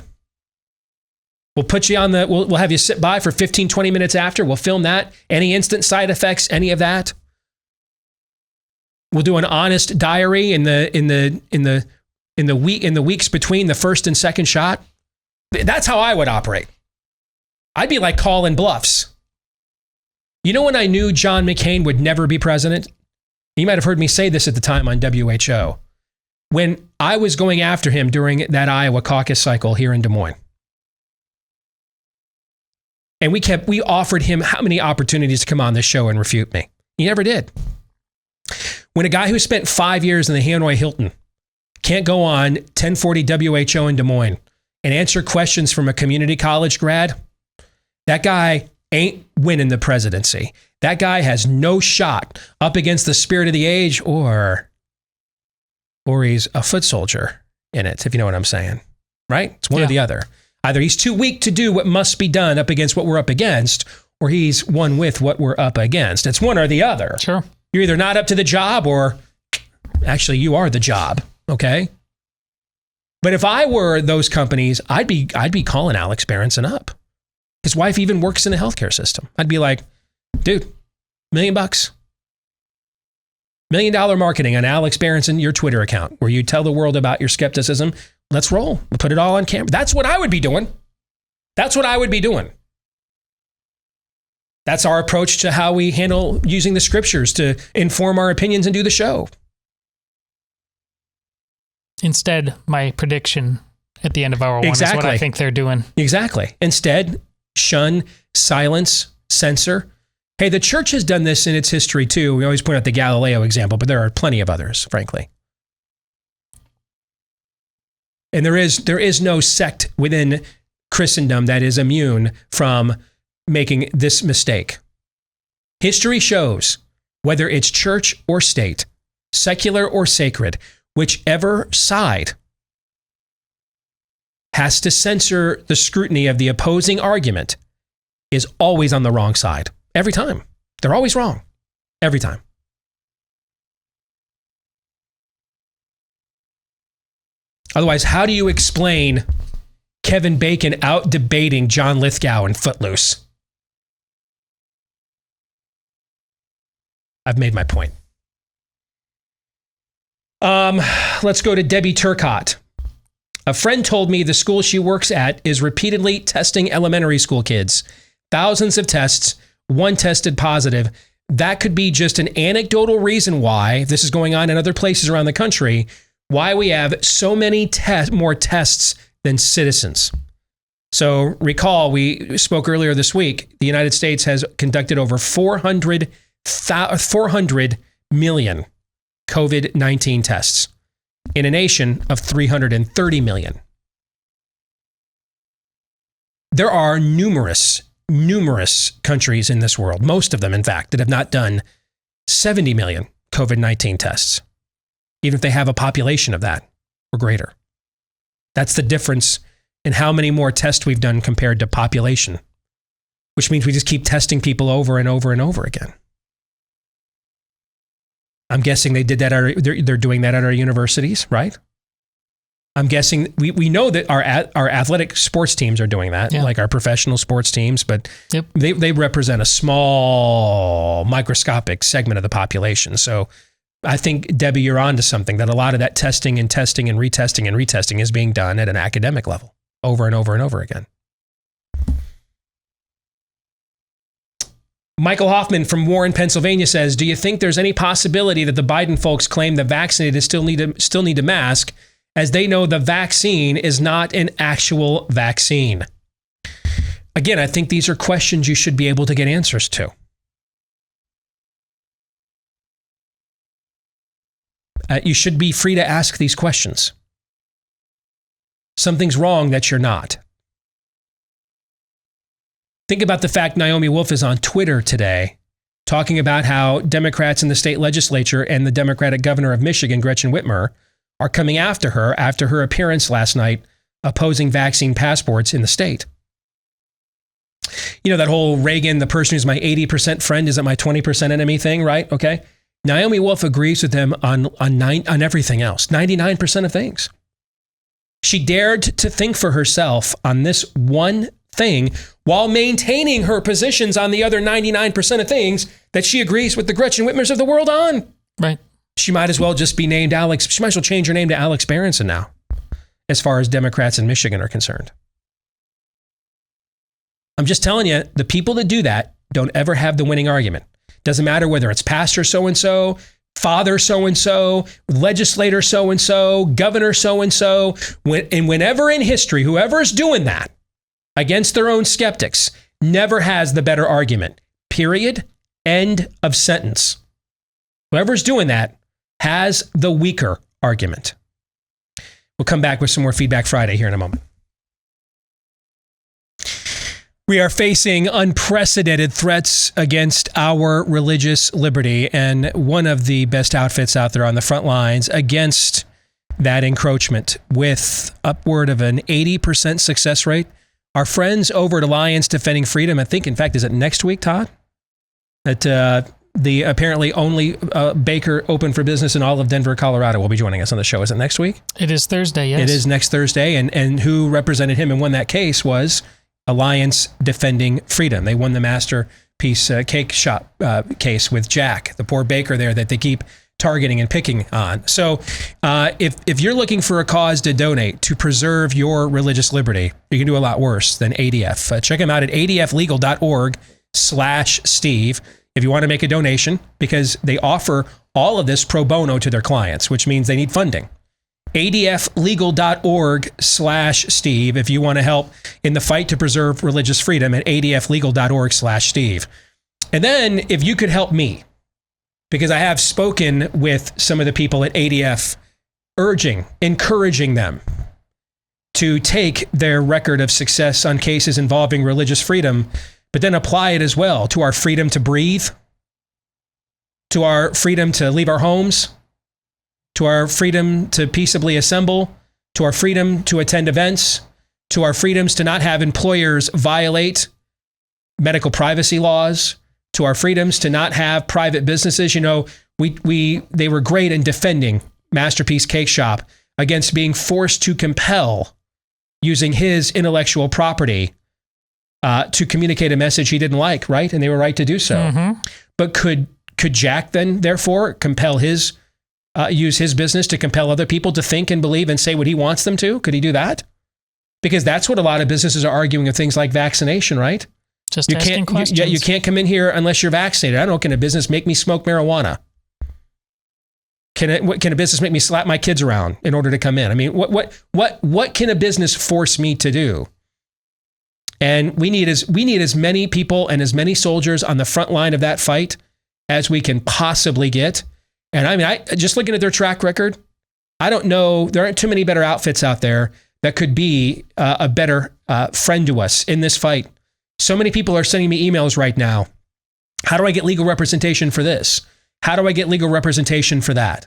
Speaker 1: We'll put you on we'll have you sit by for 15, 20 minutes after. We'll film that. Any instant side effects, any of that. We'll do an honest diary in the weeks between the first and second shot. That's how I would operate. I'd be like calling bluffs. You know when I knew John McCain would never be president? You might have heard me say this at the time on WHO. When I was going after him during that Iowa caucus cycle here in Des Moines. And we offered him how many opportunities to come on this show and refute me. He never did. When a guy who spent 5 years in the Hanoi Hilton can't go on 1040 WHO in Des Moines and answer questions from a community college grad, that guy ain't winning the presidency. That guy has no shot up against the spirit of the age, or he's a foot soldier in it, if you know what I'm saying. Right? It's one or the other. Either he's too weak to do what must be done up against what we're up against, or he's one with what we're up against. It's one or the other.
Speaker 2: Sure.
Speaker 1: You're either not up to the job, or actually you are the job. Okay? But if I were those companies, I'd be calling Alex Berenson up. His wife even works in the healthcare system. I'd be like, dude, $1 million. $1 million marketing on Alex Berenson, your Twitter account, where you tell the world about your skepticism. Let's roll. We'll put it all on camera. That's what I would be doing. That's what I would be doing. That's our approach to how we handle using the scriptures to inform our opinions and do the show.
Speaker 2: Instead, my prediction at the end of hour one is what I think they're doing.
Speaker 1: Exactly. Instead, shun, silence, censor. Hey, the church has done this in its history too. We always point out the Galileo example, but there are plenty of others, frankly. And there is no sect within Christendom that is immune from making this mistake. History shows, whether it's church or state, secular or sacred, whichever side has to censor the scrutiny of the opposing argument is always on the wrong side. Every time. They're always wrong. Every time. Otherwise, how do you explain Kevin Bacon out debating John Lithgow in Footloose? I've made my point. Let's go to Debbie Turcotte. A friend told me the school she works at is repeatedly testing elementary school kids. Thousands of tests, one tested positive. That could be just an anecdotal reason why this is going on in other places around the country, why we have so many more tests than citizens. So recall, we spoke earlier this week, the United States has conducted over 400 million COVID-19 tests in a nation of 330 million. There are numerous countries in this world, most of them, in fact, that have not done 70 million COVID-19 tests, even if they have a population of that or greater. That's the difference in how many more tests we've done compared to population, which means we just keep testing people over and over and over again. I'm guessing they did that. They're doing that at our universities, right? I'm guessing we know that our athletic sports teams are doing that, like our professional sports teams, but they represent a small microscopic segment of the population. So I think, Debbie, you're onto something, that a lot of that testing and retesting is being done at an academic level over and over and over again. Michael Hoffman from Warren, Pennsylvania says, do you think there's any possibility that the Biden folks claim the vaccinated still need to mask, as they know the vaccine is not an actual vaccine? Again, I think these are questions you should be able to get answers to. You should be free to ask these questions. Something's wrong that you're not. Think about the fact Naomi Wolf is on Twitter today talking about how Democrats in the state legislature and the Democratic governor of Michigan, Gretchen Whitmer, are coming after her appearance last night opposing vaccine passports in the state. You know, that whole Reagan, the person who's my 80% friend isn't my 20% enemy thing, right? Okay. Naomi Wolf agrees with him on everything else, 99% of things. She dared to think for herself on this one thing while maintaining her positions on the other 99% of things that she agrees with the Gretchen Whitmers of the world on.
Speaker 2: Right.
Speaker 1: She might as well just be named Alex. She might as well change her name to Alex Berenson now, as far as Democrats in Michigan are concerned. I'm just telling you, the people that do that don't ever have the winning argument. Doesn't matter whether it's pastor so-and-so, father so-and-so, legislator so-and-so, governor so-and-so. Whenever in history, whoever's doing that against their own skeptics never has the better argument. Period. End of sentence. Whoever's doing that has the weaker argument. We'll come back with some more Feedback Friday here in a moment. We are facing unprecedented threats against our religious liberty, and one of the best outfits out there on the front lines against that encroachment with upward of an 80% success rate. Our friends over at Alliance Defending Freedom, I think, in fact, is it next week, Todd? That the apparently only baker open for business in all of Denver, Colorado will be joining us on the show. Is it next week?
Speaker 2: It is Thursday, yes.
Speaker 1: It is next Thursday, and who represented him and won that case was Alliance Defending Freedom. They won the masterpiece cake shop case with Jack, the poor baker there that they keep targeting and picking on. So if you're looking for a cause to donate to preserve your religious liberty, you can do a lot worse than ADF. Check them out at adflegal.org/Steve if you want to make a donation, because they offer all of this pro bono to their clients, which means they need funding. adflegal.org/Steve if you want to help in the fight to preserve religious freedom at adflegal.org/Steve. And then if you could help me, because I have spoken with some of the people at ADF, encouraging them to take their record of success on cases involving religious freedom, but then apply it as well to our freedom to breathe, to our freedom to leave our homes, to our freedom to peaceably assemble, to our freedom to attend events, to our freedoms to not have employers violate medical privacy laws, to our freedoms to not have private businesses. You know, they were great in defending Masterpiece Cake Shop against being forced to compel using his intellectual property to communicate a message he didn't like, right? And they were right to do so. Mm-hmm. But could Jack then, therefore, compel use his business to compel other people to think and believe and say what he wants them to? Could he do that? Because that's what a lot of businesses are arguing of things like vaccination, right?
Speaker 2: Just asking questions.
Speaker 1: You can't come in here unless you're vaccinated. I don't know, can a business make me smoke marijuana? Can a business make me slap my kids around in order to come in? I mean, what can a business force me to do? And we need as many people and as many soldiers on the front line of that fight as we can possibly get. And I mean, just looking at their track record, I don't know, there aren't too many better outfits out there that could be a better friend to us in this fight. So many people are sending me emails right now. How do I get legal representation for this? How do I get legal representation for that?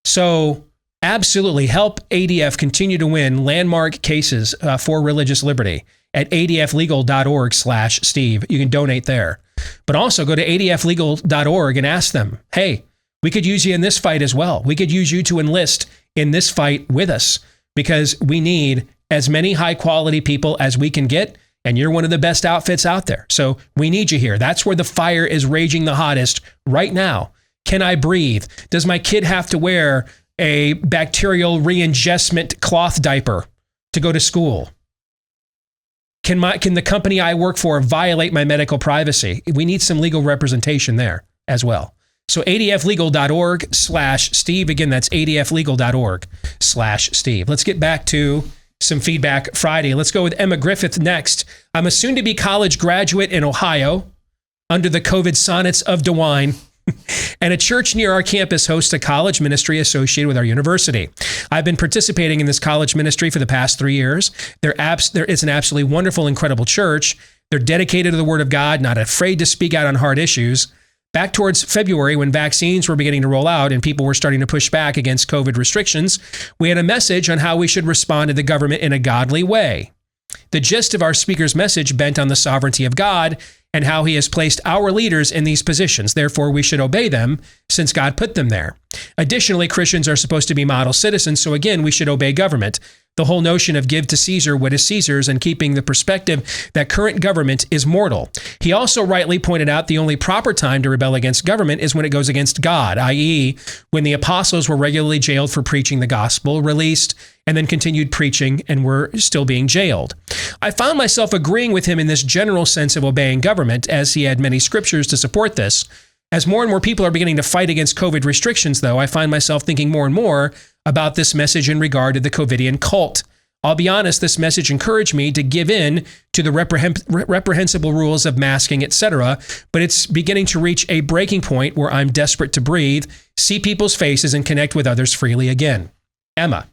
Speaker 1: So absolutely help ADF continue to win landmark cases for religious liberty at adflegal.org/Steve. You can donate there. But also go to adflegal.org and ask them, hey, we could use you in this fight as well. We could use you to enlist in this fight with us, because we need as many high quality people as we can get. And you're one of the best outfits out there. So we need you here. That's where the fire is raging the hottest right now. Can I breathe? Does my kid have to wear a bacterial re-ingestment cloth diaper to go to school? Can the company I work for violate my medical privacy? We need some legal representation there as well. So adflegal.org/Steve. Again, that's adflegal.org/Steve. Let's get back to some Feedback Friday. Let's go with Emma Griffith next. I'm a soon-to-be college graduate in Ohio under the COVID sonnets of DeWine. And a church near our campus hosts a college ministry associated with our university. I've been participating in this college ministry for the past 3 years. It's an absolutely wonderful, incredible church. They're dedicated to the Word of God, not afraid to speak out on hard issues. Back towards February, when vaccines were beginning to roll out and people were starting to push back against COVID restrictions, we had a message on how we should respond to the government in a godly way. The gist of our speaker's message bent on the sovereignty of God and how he has placed our leaders in these positions. Therefore, we should obey them since God put them there. Additionally, Christians are supposed to be model citizens, so again, we should obey government. The whole notion of give to Caesar what is Caesar's and keeping the perspective that current government is mortal. He also rightly pointed out the only proper time to rebel against government is when it goes against God, i.e., when the apostles were regularly jailed for preaching the gospel, released, and then continued preaching and were still being jailed. I found myself agreeing with him in this general sense of obeying government, as he had many scriptures to support this. As more and more people are beginning to fight against COVID restrictions, though, I find myself thinking more and more about this message in regard to the COVIDian cult. I'll be honest, this message encouraged me to give in to the reprehensible rules of masking, etc., but it's beginning to reach a breaking point where I'm desperate to breathe, see people's faces, and connect with others freely again. Emma,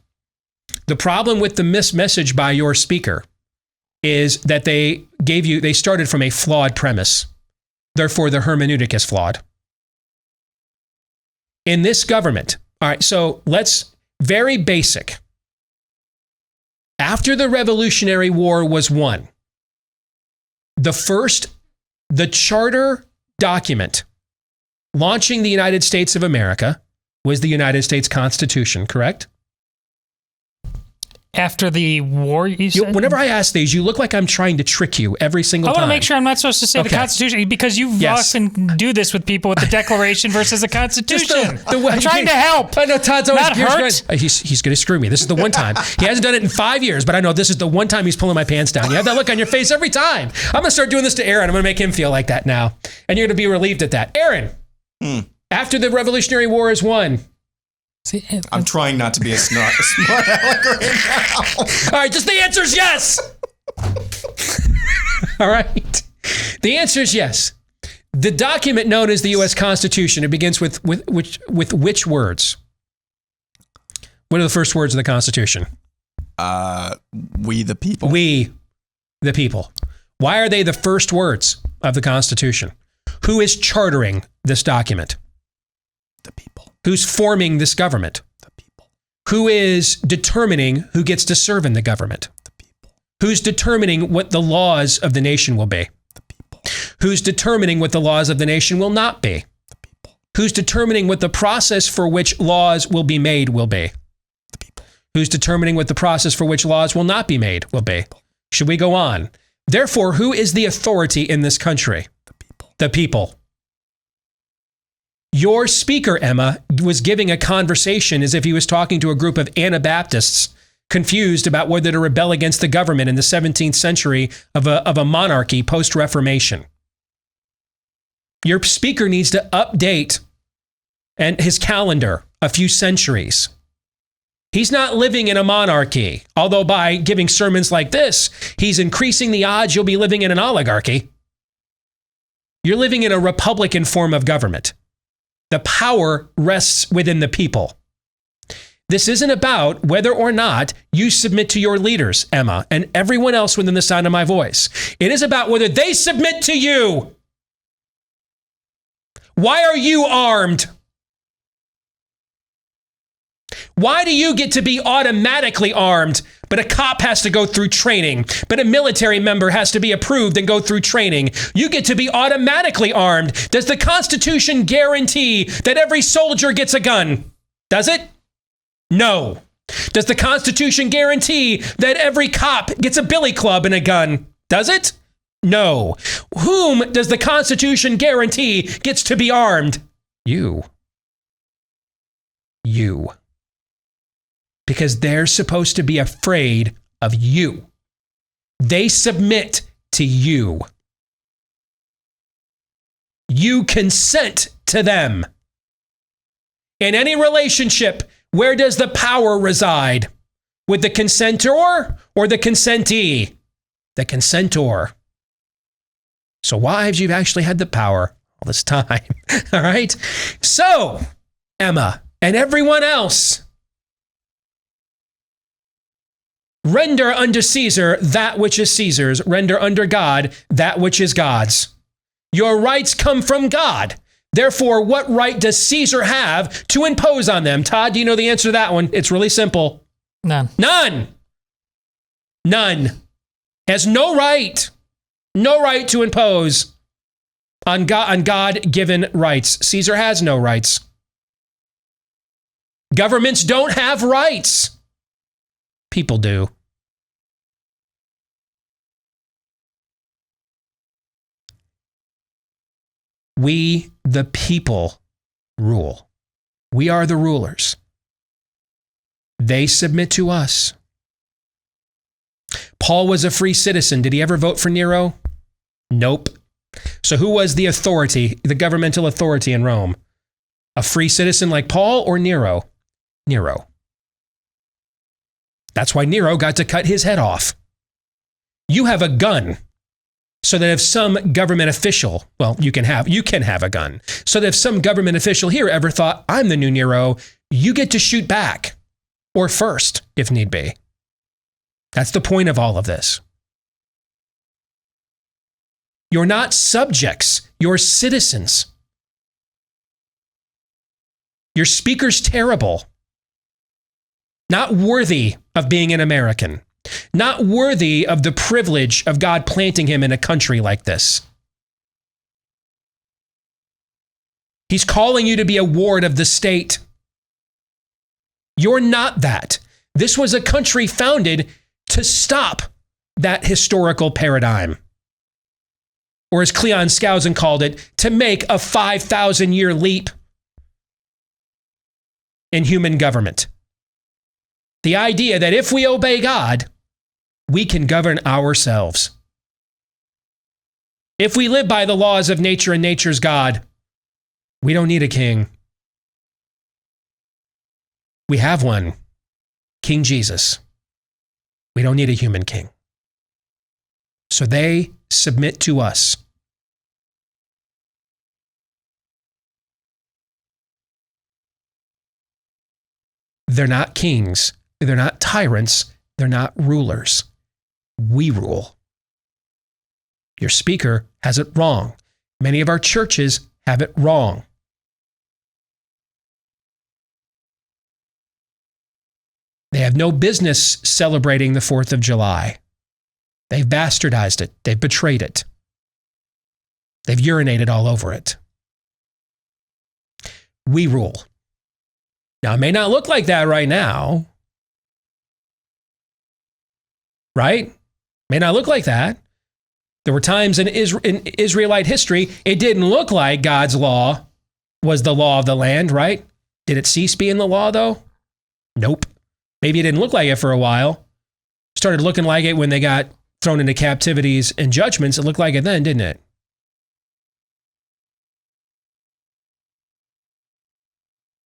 Speaker 1: the problem with the message by your speaker is that they started from a flawed premise. Therefore, the hermeneutic is flawed. In this government, all right, so very basic. After the Revolutionary War was won, the charter document launching the United States of America was the United States Constitution, correct?
Speaker 2: After the war, you said?
Speaker 1: Whenever I ask these, you look like I'm trying to trick you every single time.
Speaker 2: I want to make sure I'm not supposed to say the Constitution, because you often do this with people with the Declaration versus the Constitution. I'm trying to help.
Speaker 1: I know Todd's always
Speaker 2: not hurt.
Speaker 1: He's going to screw me. This is the one time. He hasn't done it in 5 years, but I know this is the one time he's pulling my pants down. You have that look on your face every time. I'm going to start doing this to Aaron. I'm going to make him feel like that now. And you're going to be relieved at that. Aaron, after the Revolutionary War is won,
Speaker 26: I'm trying not to be a smart aleck right now.
Speaker 1: All right, just the answer is yes. All right. The answer is yes. The document known as the U.S. Constitution, it begins with which words? What are the first words of the Constitution?
Speaker 26: We the people.
Speaker 1: We the people. Why are they the first words of the Constitution? Who is chartering this document?
Speaker 26: The people.
Speaker 1: Who's forming this government?
Speaker 26: The people.
Speaker 1: Who is determining who gets to serve in the government?
Speaker 26: The people.
Speaker 1: Who's determining what the laws of the nation will be?
Speaker 26: The people.
Speaker 1: Who's determining what the laws of the nation will not be?
Speaker 26: The people.
Speaker 1: Who's determining what the process for which laws will be made will be?
Speaker 26: The people.
Speaker 1: Who's determining what the process for which laws will not be made will be? Should we go on? Therefore, who is the authority in this country?
Speaker 26: The people.
Speaker 1: The people. Your speaker, Emma, was giving a conversation as if he was talking to a group of Anabaptists confused about whether to rebel against the government in the 17th century of a monarchy post-Reformation. Your speaker needs to update his calendar a few centuries. He's not living in a monarchy, although by giving sermons like this, he's increasing the odds you'll be living in an oligarchy. You're living in a republican form of government. The power rests within the people. This isn't about whether or not you submit to your leaders, Emma, and everyone else within the sound of my voice. It is about whether they submit to you. Why are you armed? Why do you get to be automatically armed, but a cop has to go through training, but a military member has to be approved and go through training? You get to be automatically armed. Does the Constitution guarantee that every soldier gets a gun? Does it? No. Does the Constitution guarantee that every cop gets a billy club and a gun? Does it? No. Whom does the Constitution guarantee gets to be armed? You. You. Because they're supposed to be afraid of you. They submit to you. You consent to them. In any relationship, where does the power reside? With the consentor or the consentee? The consentor. So wives, you've actually had the power all this time. All right? So, Emma and everyone else, render unto Caesar that which is Caesar's. Render unto God that which is God's. Your rights come from God. Therefore, what right does Caesar have to impose on them? Todd, do you know the answer to that one? It's really simple.
Speaker 2: None.
Speaker 1: None. None. Has no right. No right to impose on God-given rights. Caesar has no rights. Governments don't have rights. People do. We, the people, rule. We are the rulers. They submit to us. Paul was a free citizen. Did he ever vote for Nero? Nope. So who was the authority, the governmental authority in Rome? A free citizen like Paul or Nero? Nero. That's why Nero got to cut his head off. You have a gun. So that if some government official, well, you can have a gun. So that if some government official here ever thought, I'm the new Nero, you get to shoot back. Or first, if need be. That's the point of all of this. You're not subjects, you're citizens. Your speaker's terrible. Not worthy of being an American. Not worthy of the privilege of God planting him in a country like this. He's calling you to be a ward of the state. You're not that. This was a country founded to stop that historical paradigm. Or as Cleon Skousen called it, to make a 5,000-year leap in human government. The idea that if we obey God, we can govern ourselves. If we live by the laws of nature and nature's God, we don't need a king. We have one, King Jesus. We don't need a human king. So they submit to us. They're not kings. They're not tyrants. They're not rulers. We rule. Your speaker has it wrong. Many of our churches have it wrong. They have no business celebrating the 4th of July. They've bastardized it. They've betrayed it. They've urinated all over it. We rule. Now, it may not look like that right now. Right? May not look like that. There were times in Israelite history, it didn't look like God's law was the law of the land, right? Did it cease being the law, though? Nope. Maybe it didn't look like it for a while. Started looking like it when they got thrown into captivities and judgments. It looked like it then, didn't it?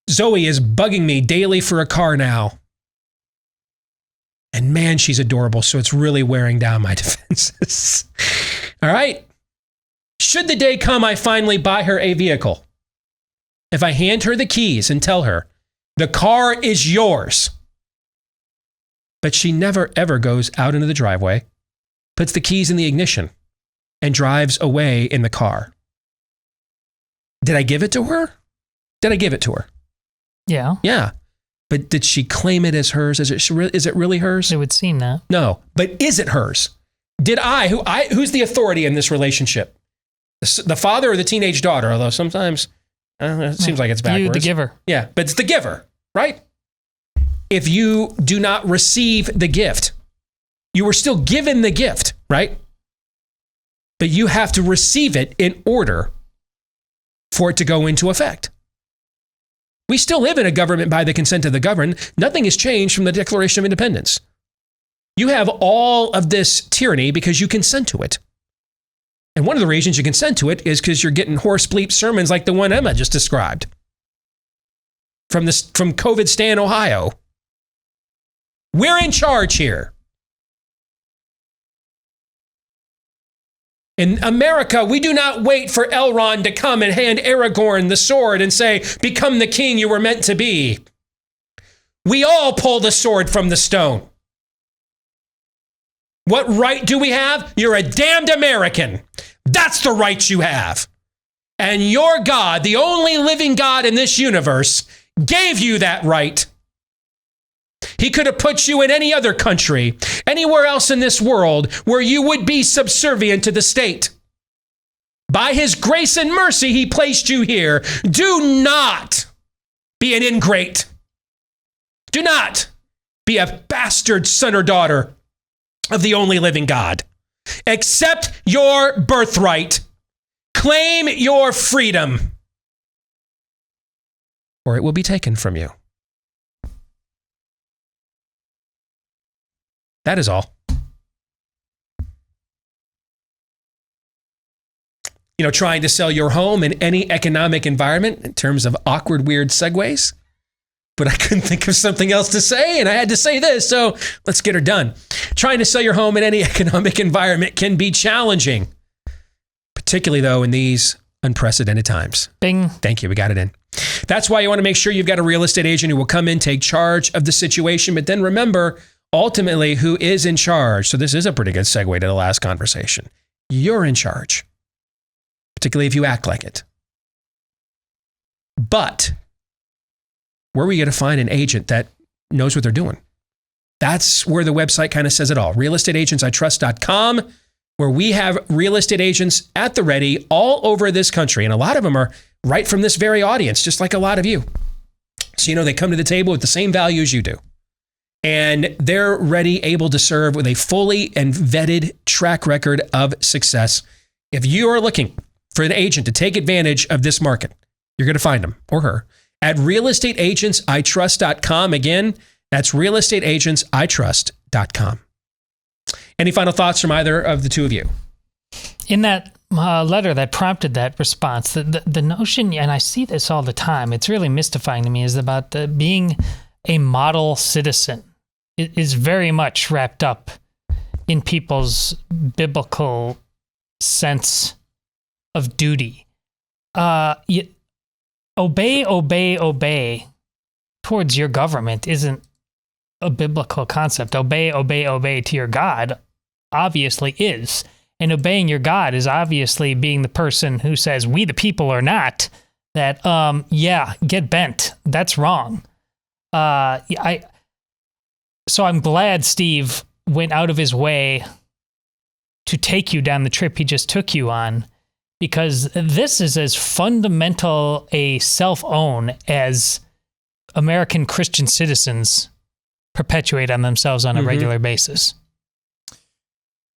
Speaker 1: Zoe is bugging me daily for a car now. And man, she's adorable, so it's really wearing down my defenses. All right? Should the day come I finally buy her a vehicle, if I hand her the keys and tell her, the car is yours, but she never ever goes out into the driveway, puts the keys in the ignition, and drives away in the car. Did I give it to her? Did I give it to her?
Speaker 2: Yeah.
Speaker 1: Yeah. But did she claim it as hers? Is it really hers?
Speaker 2: It would seem that.
Speaker 1: No. But is it hers? Did who's the authority in this relationship? The father or the teenage daughter? Although sometimes it seems like it's backwards.
Speaker 2: You, the giver.
Speaker 1: Yeah, but it's the giver, right? If you do not receive the gift, you were still given the gift, right? But you have to receive it in order for it to go into effect. We still live in a government by the consent of the governed. Nothing has changed from the Declaration of Independence. You have all of this tyranny because you consent to it. And one of the reasons you consent to it is because you're getting horse bleep sermons like the one Emma just described from COVID Stan, Ohio. We're in charge here. In America, we do not wait for Elrond to come and hand Aragorn the sword and say, become the king you were meant to be. We all pull the sword from the stone. What right do we have? You're a damned American. That's the right you have. And your God, the only living God in this universe, gave you that right. He could have put you in any other country, anywhere else in this world where you would be subservient to the state. By his grace and mercy, he placed you here. Do not be an ingrate. Do not be a bastard son or daughter of the only living God. Accept your birthright. Claim your freedom, or it will be taken from you. That is all. You know, trying to sell your home in any economic environment in terms of awkward, weird segues. But I couldn't think of something else to say, and I had to say this, so let's get her done. Trying to sell your home in any economic environment can be challenging, particularly, though, in these unprecedented times.
Speaker 2: Bing.
Speaker 1: Thank you. We got it in. That's why you want to make sure you've got a real estate agent who will come in, take charge of the situation. But then remember, ultimately, who is in charge? So this is a pretty good segue to the last conversation. You're in charge, particularly if you act like it. But where are we going to find an agent that knows what they're doing? That's where the website kind of says it all. realestateagentsitrust.com, where we have real estate agents at the ready all over this country. And a lot of them are right from this very audience, just like a lot of you. So, you know, they come to the table with the same values you do. And they're ready, able to serve with a fully and vetted track record of success. If you are looking for an agent to take advantage of this market, you're going to find him or her at realestateagentsitrust.com. Again, that's realestateagentsitrust.com. Any final thoughts from either of the two of you?
Speaker 2: In that letter that prompted that response, the notion, and I see this all the time, it's really mystifying to me, is about being a model citizen. It is very much wrapped up in people's biblical sense of duty. Obey towards your government isn't a biblical concept. Obey to your God obviously is. And obeying your God is obviously being the person who says, we the people are not, that, get bent. That's wrong. So I'm glad Steve went out of his way to take you down the trip he just took you on, because this is as fundamental a self-own as American Christian citizens perpetuate on themselves on a regular basis.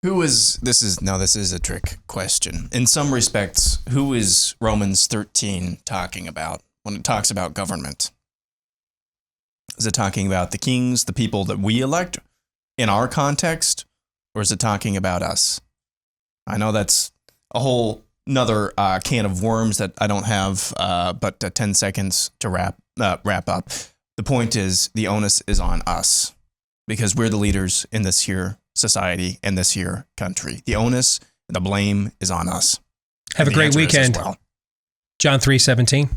Speaker 26: This is a trick question. In some respects, who is Romans 13 talking about when it talks about government? Is it talking about the kings, the people that we elect in our context, or is it talking about us? I know that's a whole another can of worms that I don't have but 10 seconds to wrap up. The point is, the onus is on us because we're the leaders in this here society and this here country. The onus and the blame is on us.
Speaker 1: Have a great weekend. Well. John 3:17.